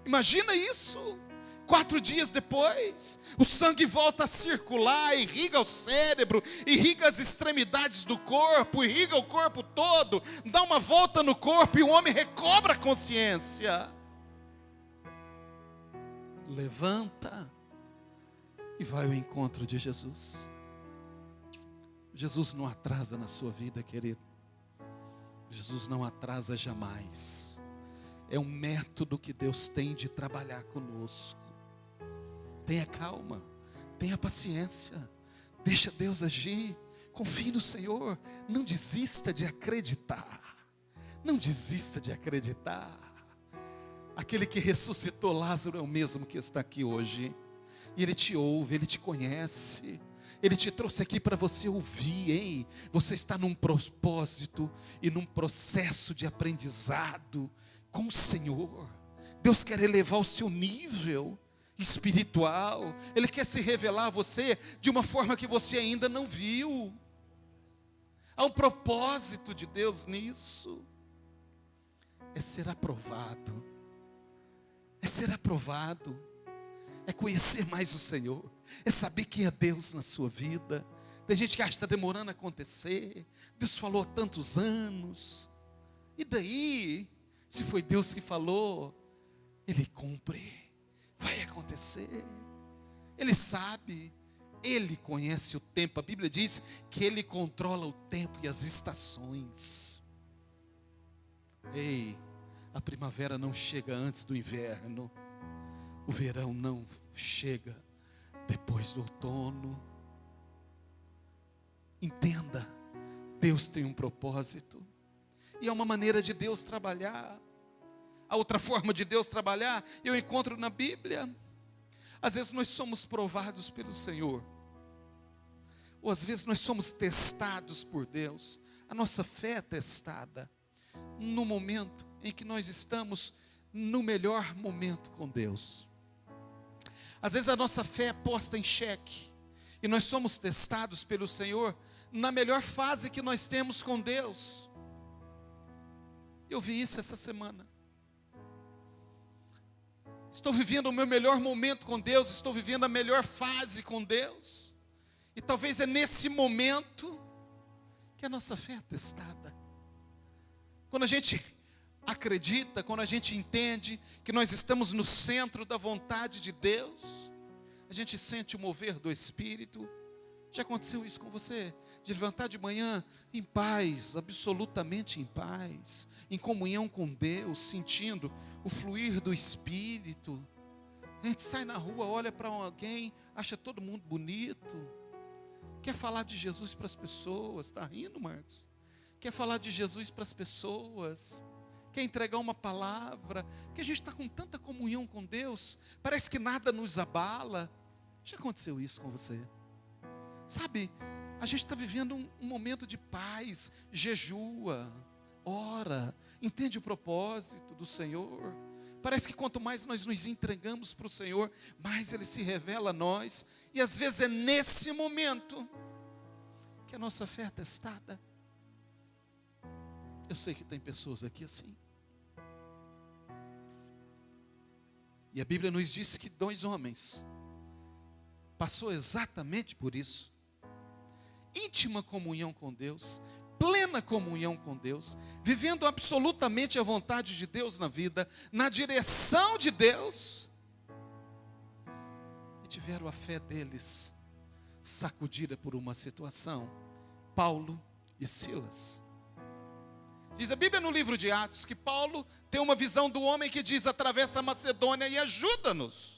Imagina isso. 4 dias depois, o sangue volta a circular, irriga o cérebro, irriga as extremidades do corpo, irriga o corpo todo, dá uma volta no corpo e o homem recobra a consciência. Levanta e vai ao encontro de Jesus. Jesus não atrasa na sua vida, querido. Jesus não atrasa jamais. É um método que Deus tem de trabalhar conosco. Tenha calma, tenha paciência, deixa Deus agir, confie no Senhor, não desista de acreditar, não desista de acreditar. Aquele que ressuscitou Lázaro é o mesmo que está aqui hoje, e Ele te ouve, Ele te conhece, Ele te trouxe aqui para você ouvir, hein? Você está num propósito e num processo de aprendizado com o Senhor. Deus quer elevar o seu nível espiritual, Ele quer se revelar a você de uma forma que você ainda não viu. Há um propósito de Deus nisso. É ser aprovado. É ser aprovado. É conhecer mais o Senhor. É saber quem é Deus na sua vida. Tem gente que acha que está demorando a acontecer. Deus falou há tantos anos. E daí? Se foi Deus que falou, Ele cumpre. Vai acontecer. Ele sabe. Ele conhece o tempo. A Bíblia diz que Ele controla o tempo e as estações. Ei, a primavera não chega antes do inverno. O verão não chega depois do outono. Entenda, Deus tem um propósito. E é uma maneira de Deus trabalhar. A outra forma de Deus trabalhar, eu encontro na Bíblia. Às vezes nós somos provados pelo Senhor. Ou às vezes nós somos testados por Deus. A nossa fé é testada no momento em que nós estamos no melhor momento com Deus. Às vezes a nossa fé é posta em xeque. E nós somos testados pelo Senhor na melhor fase que nós temos com Deus. Eu vi isso essa semana. Estou vivendo o meu melhor momento com Deus. Estou vivendo a melhor fase com Deus. E talvez é nesse momento que a nossa fé é testada. Quando a gente acredita, quando a gente entende que nós estamos no centro da vontade de Deus, a gente sente o mover do Espírito. Já aconteceu isso com você? De levantar de manhã em paz, absolutamente em paz, em comunhão com Deus, sentindo o fluir do Espírito. A gente sai na rua, olha para alguém, acha todo mundo bonito, quer falar de Jesus para as pessoas. Está rindo, Marcos? Quer falar de Jesus para as pessoas, quer entregar uma palavra, que a gente está com tanta comunhão com Deus, parece que nada nos abala. Já aconteceu isso com você? Sabe, a gente está vivendo um momento de paz, jejua, ora, entende o propósito do Senhor. Parece que quanto mais nós nos entregamos para o Senhor, mais Ele se revela a nós. E às vezes é nesse momento que a nossa fé é testada. Eu sei que tem pessoas aqui assim. E a Bíblia nos diz que 2 homens passou exatamente por isso. Íntima comunhão com Deus, plena comunhão com Deus, vivendo absolutamente a vontade de Deus na vida, na direção de Deus, e tiveram a fé deles sacudida por uma situação. Paulo e Silas. Diz a Bíblia no livro de Atos que Paulo tem uma visão do homem que diz: atravessa a Macedônia e ajuda-nos.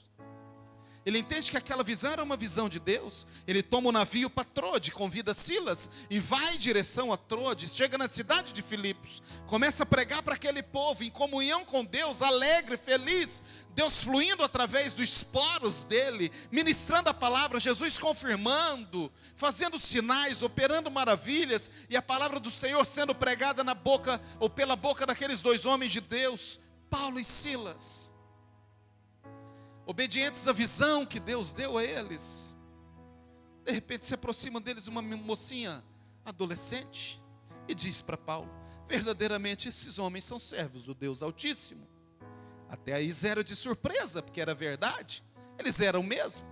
Ele entende que aquela visão era uma visão de Deus. Ele toma o navio para Trode, convida Silas e vai em direção a Trode. Chega na cidade de Filipos, começa a pregar para aquele povo em comunhão com Deus, alegre, feliz. Deus fluindo através dos poros dele, ministrando a palavra, Jesus confirmando, fazendo sinais, operando maravilhas, e a palavra do Senhor sendo pregada na boca, ou pela boca daqueles 2 homens de Deus, Paulo e Silas. Obedientes à visão que Deus deu a eles. De repente se aproxima deles uma mocinha adolescente e diz para Paulo: verdadeiramente esses homens são servos do Deus Altíssimo. Até aí zero de surpresa, porque era verdade, eles eram mesmo.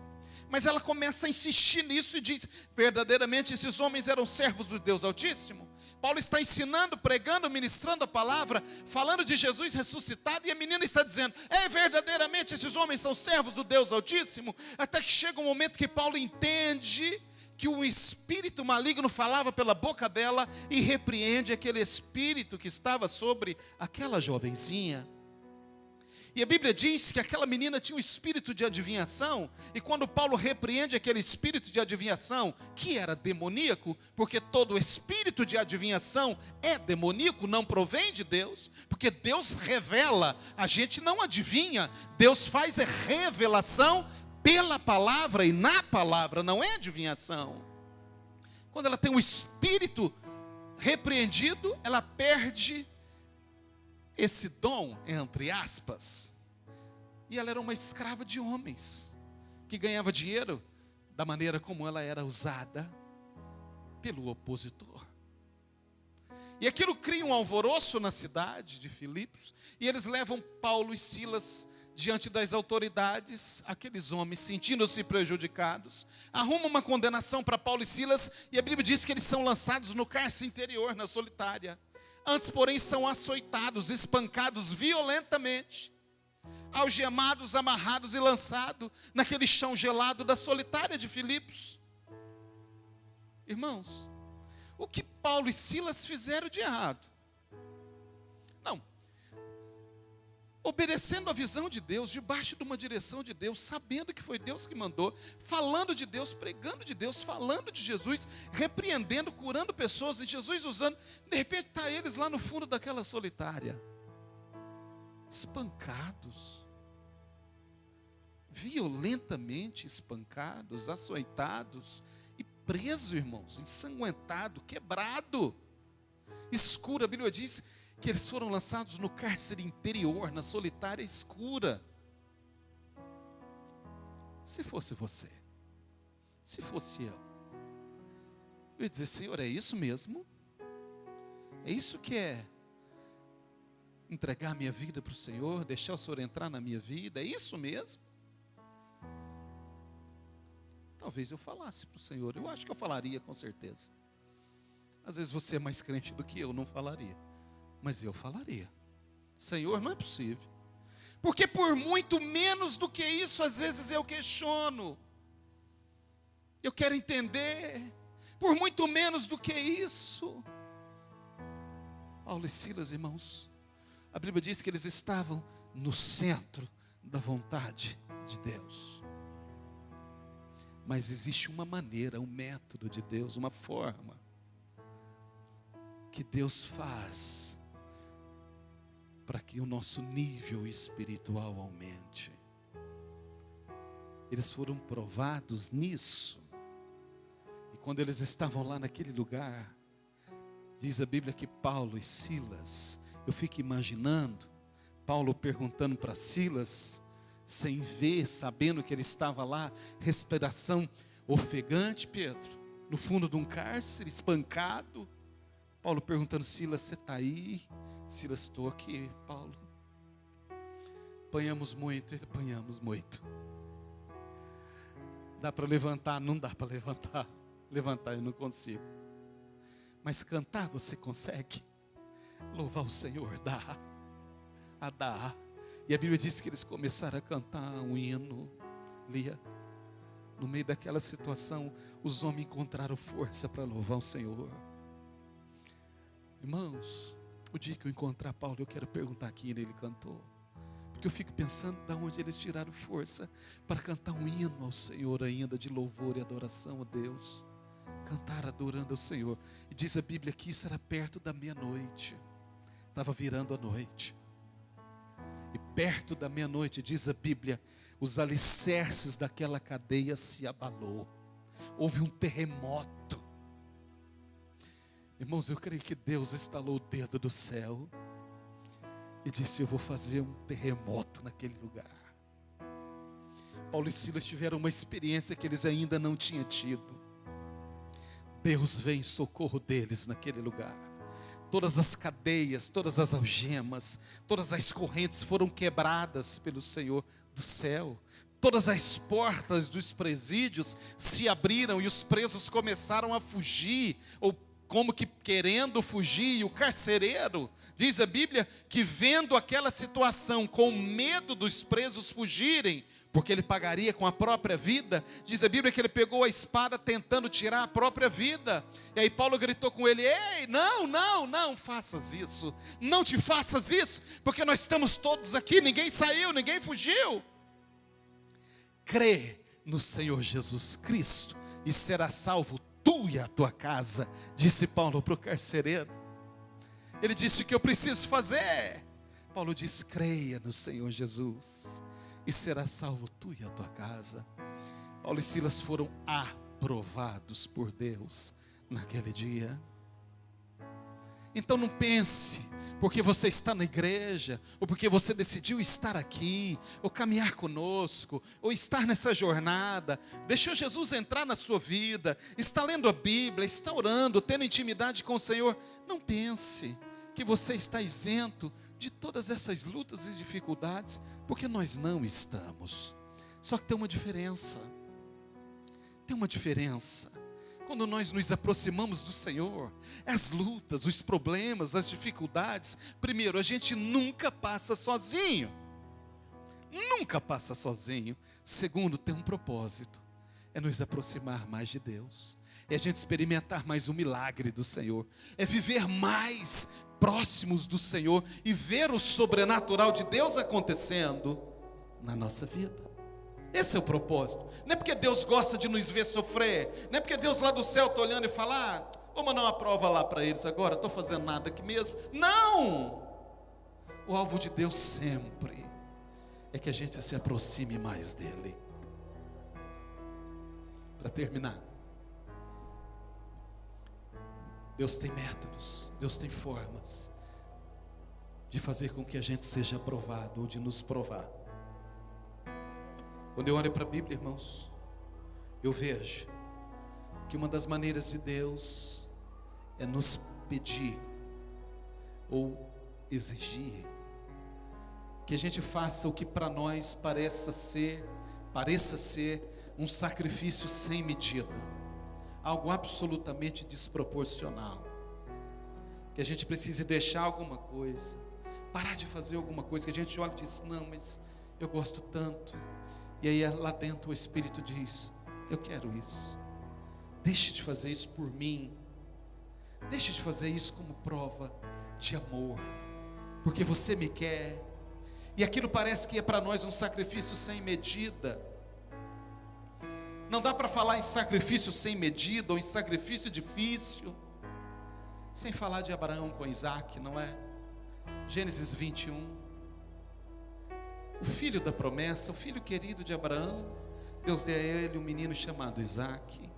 Mas ela começa a insistir nisso e diz: verdadeiramente esses homens eram servos do Deus Altíssimo. Paulo está ensinando, pregando, ministrando a palavra, falando de Jesus ressuscitado, e a menina está dizendo: verdadeiramente esses homens são servos do Deus Altíssimo. Até que chega um momento que Paulo entende que um espírito maligno falava pela boca dela e repreende aquele espírito que estava sobre aquela jovenzinha. E a Bíblia diz que aquela menina tinha um espírito de adivinhação, e quando Paulo repreende aquele espírito de adivinhação, que era demoníaco, porque todo espírito de adivinhação é demoníaco, não provém de Deus, porque Deus revela, a gente não adivinha, Deus faz revelação pela palavra e na palavra, não é adivinhação. Quando ela tem um espírito repreendido, ela perde esse dom, entre aspas. E ela era uma escrava de homens, que ganhava dinheiro da maneira como ela era usada pelo opositor. E aquilo cria um alvoroço na cidade de Filipos, e eles levam Paulo e Silas diante das autoridades. Aqueles homens, sentindo-se prejudicados, arrumam uma condenação para Paulo e Silas, e a Bíblia diz que eles são lançados no cárcere interior, na solitária. Antes, porém, são açoitados, espancados violentamente, algemados, amarrados e lançados naquele chão gelado da solitária de Filipos. Irmãos, o que Paulo e Silas fizeram de errado? Não. Obedecendo a visão de Deus, debaixo de uma direção de Deus, sabendo que foi Deus que mandou, falando de Deus, pregando de Deus, falando de Jesus, repreendendo, curando pessoas, e Jesus usando, de repente está eles lá no fundo daquela solitária, espancados, violentamente espancados, açoitados, e preso, irmãos, ensanguentado, quebrado, escuro. A Bíblia diz que eles foram lançados no cárcere interior, na solitária escura. Se fosse você, se fosse eu ia dizer: Senhor, é isso mesmo? É isso que é entregar minha vida para o Senhor, deixar o Senhor entrar na minha vida? É isso mesmo? Talvez eu falasse para o Senhor. Eu acho que eu falaria, com certeza. Às vezes você é mais crente do que eu, não falaria. Mas eu falaria: Senhor, não é possível. Porque por muito menos do que isso, às vezes eu questiono. Eu quero entender. Por muito menos do que isso. Paulo e Silas, irmãos, a Bíblia diz que eles estavam no centro da vontade de Deus. Mas existe uma maneira, um método de Deus, uma forma que Deus faz para que o nosso nível espiritual aumente. Eles foram provados nisso. E quando eles estavam lá naquele lugar, diz a Bíblia que Paulo e Silas, eu fico imaginando Paulo perguntando para Silas, sem ver, sabendo que ele estava lá, respiração ofegante, Pedro, no fundo de um cárcere, espancado. Paulo perguntando: Silas, você está aí? Silas: estou aqui, Paulo. Apanhamos muito, apanhamos muito. Dá para levantar? Não dá para levantar. Levantar eu não consigo. Mas cantar você consegue? Louvar o Senhor dá. A dar. E a Bíblia diz que eles começaram a cantar um hino. Lia. No meio daquela situação, os homens encontraram força para louvar o Senhor. Irmãos, o dia que eu encontrar Paulo, eu quero perguntar quem ele cantou. Porque eu fico pensando de onde eles tiraram força para cantar um hino ao Senhor ainda, de louvor e adoração a Deus. Cantar adorando ao Senhor. E diz a Bíblia que isso era perto da meia-noite. Estava virando a noite. E perto da meia-noite, diz a Bíblia, os alicerces daquela cadeia se abalou. Houve um terremoto. Irmãos, eu creio que Deus estalou o dedo do céu e disse: eu vou fazer um terremoto naquele lugar. Paulo e Silas tiveram uma experiência que eles ainda não tinham tido. Deus veio em socorro deles naquele lugar. Todas as cadeias, todas as algemas, todas as correntes foram quebradas pelo Senhor do céu. Todas as portas dos presídios se abriram e os presos começaram a fugir, ou como que querendo fugir. E o carcereiro, diz a Bíblia, que vendo aquela situação, com medo dos presos fugirem, porque ele pagaria com a própria vida, diz a Bíblia que ele pegou a espada tentando tirar a própria vida. E aí Paulo gritou com ele: ei, não faças isso, não te faças isso, porque nós estamos todos aqui, ninguém saiu, ninguém fugiu. Crê no Senhor Jesus Cristo e será salvo tu e a tua casa, disse Paulo para o carcereiro. Ele disse: o que eu preciso fazer? Paulo diz: creia no Senhor Jesus e será salvo tu e a tua casa. Paulo e Silas foram aprovados por Deus naquele dia. Então não pense, porque você está na igreja, ou porque você decidiu estar aqui, ou caminhar conosco, ou estar nessa jornada, deixou Jesus entrar na sua vida, está lendo a Bíblia, está orando, tendo intimidade com o Senhor, não pense que você está isento de todas essas lutas e dificuldades, porque nós não estamos. Só que tem uma diferença. Quando nós nos aproximamos do Senhor, as lutas, os problemas, as dificuldades, primeiro, a gente nunca passa sozinho. Segundo, tem um propósito, é nos aproximar mais de Deus, é a gente experimentar mais o milagre do Senhor, é viver mais próximos do Senhor e ver o sobrenatural de Deus acontecendo na nossa vida. Esse é o propósito. Não é porque Deus gosta de nos ver sofrer, não é porque Deus lá do céu está olhando e fala, vou mandar uma prova lá para eles agora, estou fazendo nada aqui mesmo. Não! O alvo de Deus sempre é que a gente se aproxime mais dele. Para terminar, Deus tem métodos, Deus tem formas de fazer com que a gente seja aprovado ou de nos provar. Quando eu olho para a Bíblia, irmãos, eu vejo que uma das maneiras de Deus é nos pedir ou exigir que a gente faça o que para nós pareça ser um sacrifício sem medida, algo absolutamente desproporcional, que a gente precise deixar alguma coisa, parar de fazer alguma coisa, que a gente olha e diz, não, mas eu gosto tanto. E aí lá dentro o Espírito diz, eu quero isso, deixe de fazer isso por mim, deixe de fazer isso como prova de amor, porque você me quer, e aquilo parece que é para nós um sacrifício sem medida. Não dá para falar em sacrifício sem medida, ou em sacrifício difícil, sem falar de Abraão com Isaac, não é? Gênesis 21, o filho da promessa, o filho querido de Abraão, Deus deu a ele um menino chamado Isaac.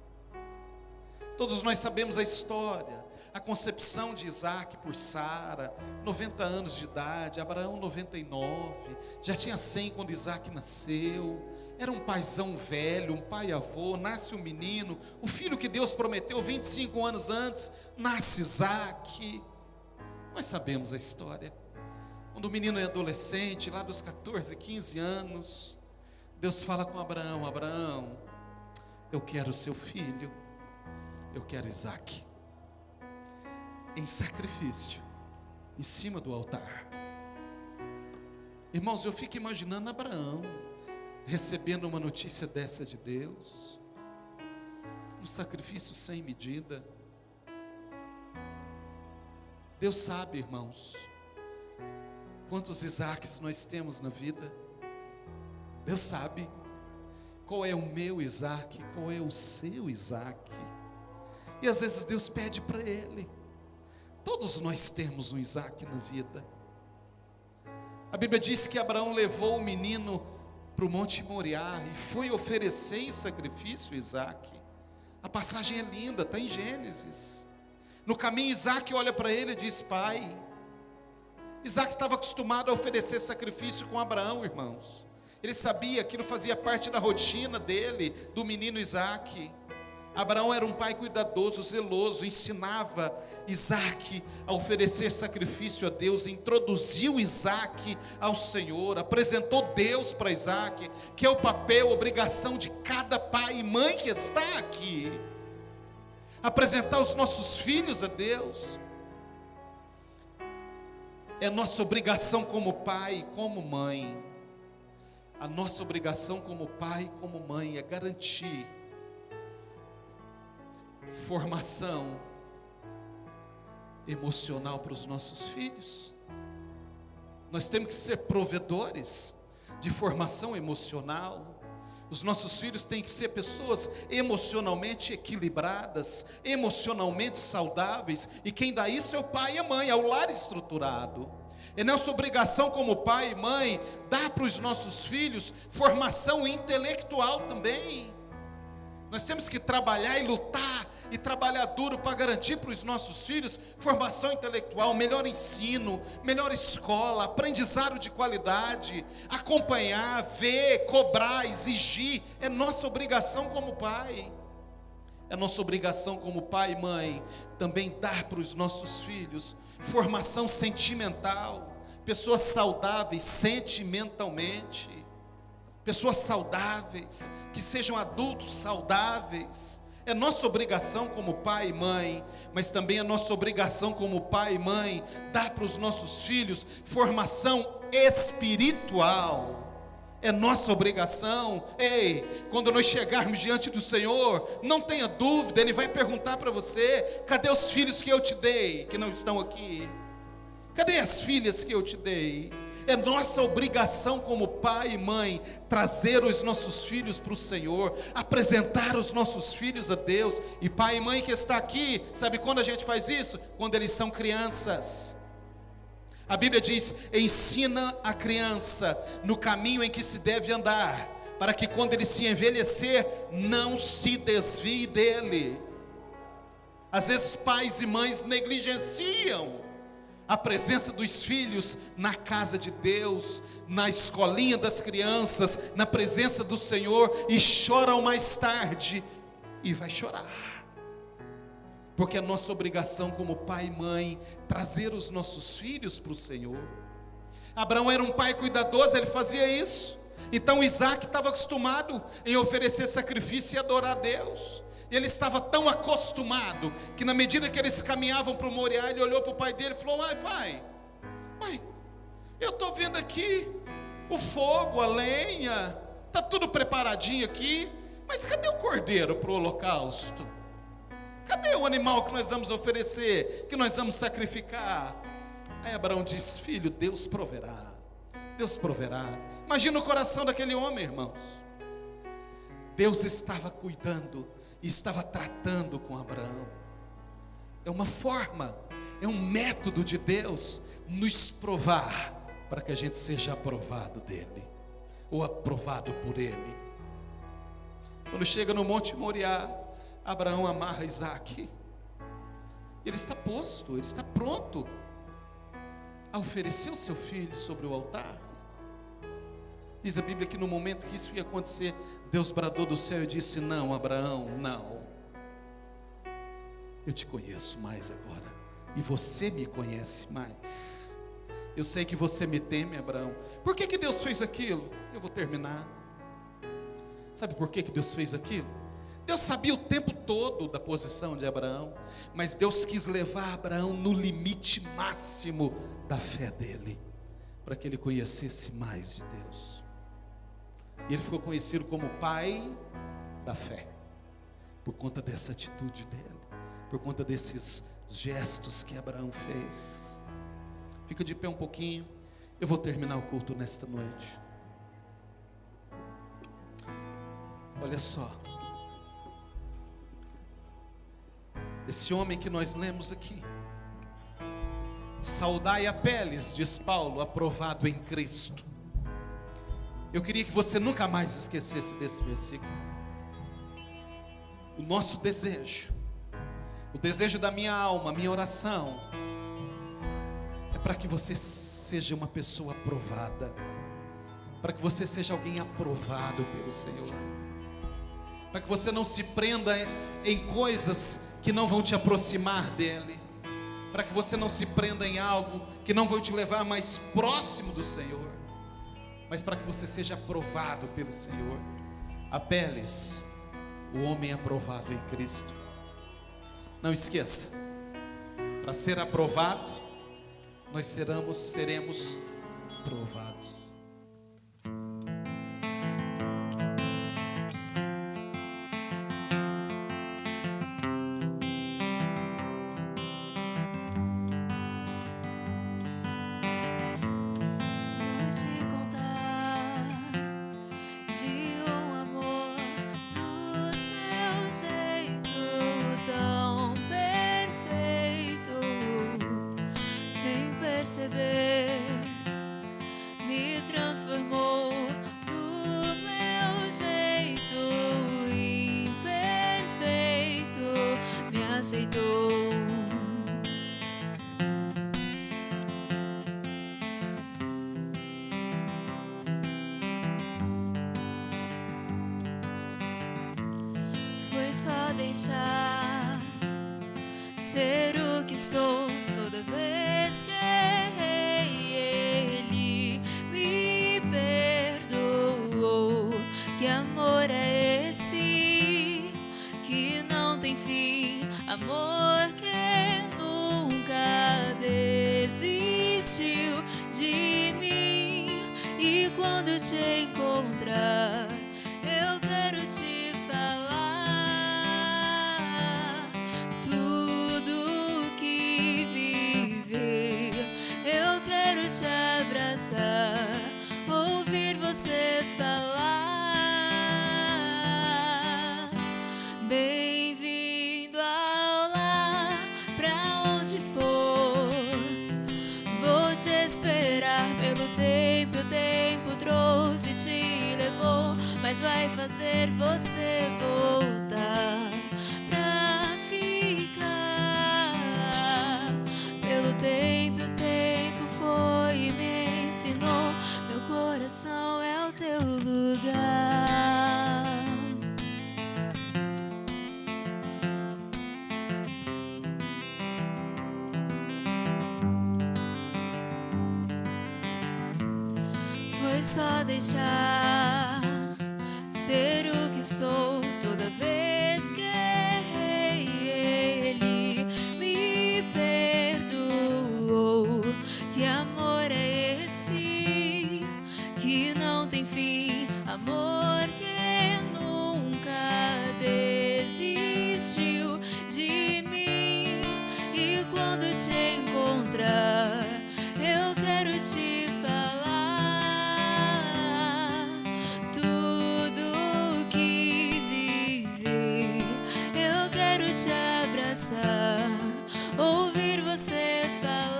Todos nós sabemos a história, a concepção de Isaac por Sara, 90 anos de idade, Abraão 99, já tinha 100 quando Isaac nasceu, era um paizão velho, um pai-avô, nasce um menino, o filho que Deus prometeu 25 anos antes, nasce Isaac. Nós sabemos a história. Quando o menino é adolescente, lá dos 14, 15 anos, Deus fala com Abraão, Abraão, eu quero seu filho, eu quero Isaac, em sacrifício, em cima do altar. Irmãos, eu fico imaginando Abraão, recebendo uma notícia dessa de Deus, um sacrifício sem medida. Deus sabe, irmãos, quantos Isaques nós temos na vida. Deus sabe qual é o meu Isaac, qual é o seu Isaac. E às vezes Deus pede para ele. Todos nós temos um Isaac na vida. A Bíblia diz que Abraão levou o menino para o Monte Moriá e foi oferecer em sacrifício Isaac. A passagem é linda, está em Gênesis. No caminho Isaac olha para ele e diz, pai. Isaac estava acostumado a oferecer sacrifício com Abraão, irmãos. Ele sabia que aquilo fazia parte da rotina dele, do menino Isaac. Abraão era um pai cuidadoso, zeloso, ensinava Isaac a oferecer sacrifício a Deus, introduziu Isaac ao Senhor, apresentou Deus para Isaac, que é o papel, obrigação de cada pai e mãe que está aqui, apresentar os nossos filhos a Deus. É nossa obrigação como pai e como mãe. A nossa obrigação como pai e como mãe é garantir formação emocional para os nossos filhos. Nós temos que ser provedores de formação emocional. Os nossos filhos têm que ser pessoas emocionalmente equilibradas, emocionalmente saudáveis, e quem dá isso é o pai e a mãe, é o lar estruturado. É nossa obrigação como pai e mãe dar para os nossos filhos formação intelectual também. Nós temos que trabalhar e lutar e trabalhar duro para garantir para os nossos filhos formação intelectual, melhor ensino, melhor escola, aprendizado de qualidade, acompanhar, ver, cobrar, exigir. É nossa obrigação como pai. É nossa obrigação como pai e mãe também dar para os nossos filhos formação sentimental, pessoas saudáveis sentimentalmente, pessoas saudáveis, que sejam adultos saudáveis. É nossa obrigação como pai e mãe, mas também é nossa obrigação como pai e mãe dar para os nossos filhos formação espiritual. É nossa obrigação. Ei, quando nós chegarmos diante do Senhor, não tenha dúvida, Ele vai perguntar para você: cadê os filhos que eu te dei, que não estão aqui? Cadê as filhas que eu te dei? É nossa obrigação como pai e mãe trazer os nossos filhos para o Senhor, apresentar os nossos filhos a Deus. E pai e mãe que está aqui, sabe quando a gente faz isso? Quando eles são crianças. A Bíblia diz: ensina a criança no caminho em que se deve andar, para que quando ele se envelhecer, não se desvie dele. Às vezes pais e mães negligenciam a presença dos filhos na casa de Deus, na escolinha das crianças, na presença do Senhor, e choram mais tarde, e vai chorar, porque é nossa obrigação como pai e mãe trazer os nossos filhos para o Senhor. Abraão era um pai cuidadoso, ele fazia isso. Então Isaac estava acostumado em oferecer sacrifício e adorar a Deus. Ele estava tão acostumado que na medida que eles caminhavam para o Moriá, ele olhou para o pai dele e falou: pai, eu estou vendo aqui o fogo, a lenha, está tudo preparadinho aqui, mas cadê o cordeiro para o holocausto? Cadê o animal que nós vamos oferecer, que nós vamos sacrificar? Aí Abraão diz: filho, Deus proverá, Deus proverá. Imagina o coração daquele homem, irmãos. Deus estava cuidando e estava tratando com Abraão. É uma forma, é um método de Deus nos provar, para que a gente seja aprovado dele, ou aprovado por ele. Quando chega no Monte Moriá, Abraão amarra Isaac. Ele está posto, ele está pronto a oferecer o seu filho sobre o altar. Diz a Bíblia que no momento que isso ia acontecer, Deus bradou do céu e disse: não, Abraão, não. Eu te conheço mais agora, e você me conhece mais. Eu sei que você me teme, Abraão. Por que Deus fez aquilo? Eu vou terminar. Sabe por que Deus fez aquilo? Deus sabia o tempo todo da posição de Abraão, mas Deus quis levar Abraão no limite máximo da fé dele, para que ele conhecesse mais de Deus. E ele ficou conhecido como pai da fé, por conta dessa atitude dele, por conta desses gestos que Abraão fez. Fica de pé um pouquinho, eu vou terminar o culto nesta noite. Olha só, esse homem que nós lemos aqui: saudai a peles, diz Paulo, aprovado em Cristo. Eu queria que você nunca mais esquecesse desse versículo. O nosso desejo, o desejo da minha alma, a minha oração, é para que você seja uma pessoa aprovada, para que você seja alguém aprovado pelo Senhor, para que você não se prenda em coisas que não vão te aproximar dEle, para que você não se prenda em algo que não vai te levar mais próximo do Senhor, mas para que você seja aprovado pelo Senhor. Apeles, o homem aprovado em Cristo. Não esqueça, para ser aprovado, nós seremos provados. Me aceitou. Foi só deixar ser o que sou toda vez que Ele me perdoou. Que amor é esse que não tem fim? Amor que nunca desistiu de mim. E quando eu te encontrar, eu quero te falar tudo que viver. Eu quero te abraçar, ouvir você falar. Bem-vindo ao lar, pra onde for, vou te esperar. Pelo tempo, o tempo trouxe e te levou, mas vai fazer você voltar pra ficar. Pelo tempo, o tempo foi e me ensinou, meu coração é o teu lugar. Foi só deixar ser o que sou toda vez que Ele me perdoou. Que amor é esse que não tem fim? Amor que nunca desistiu de mim. E quando te encontrar, eu quero te falar tudo que viver. Eu quero te abraçar, ouvir você falar.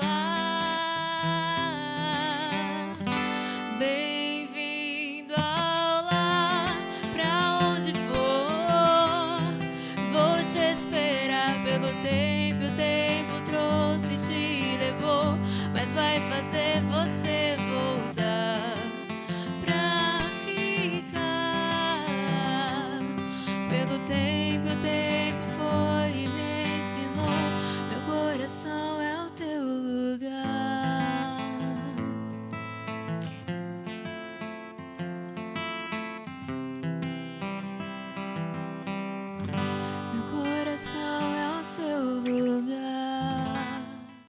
Bem-vindo ao lar, pra onde for, vou te esperar. Pelo tempo, o tempo trouxe e te levou, mas vai fazer você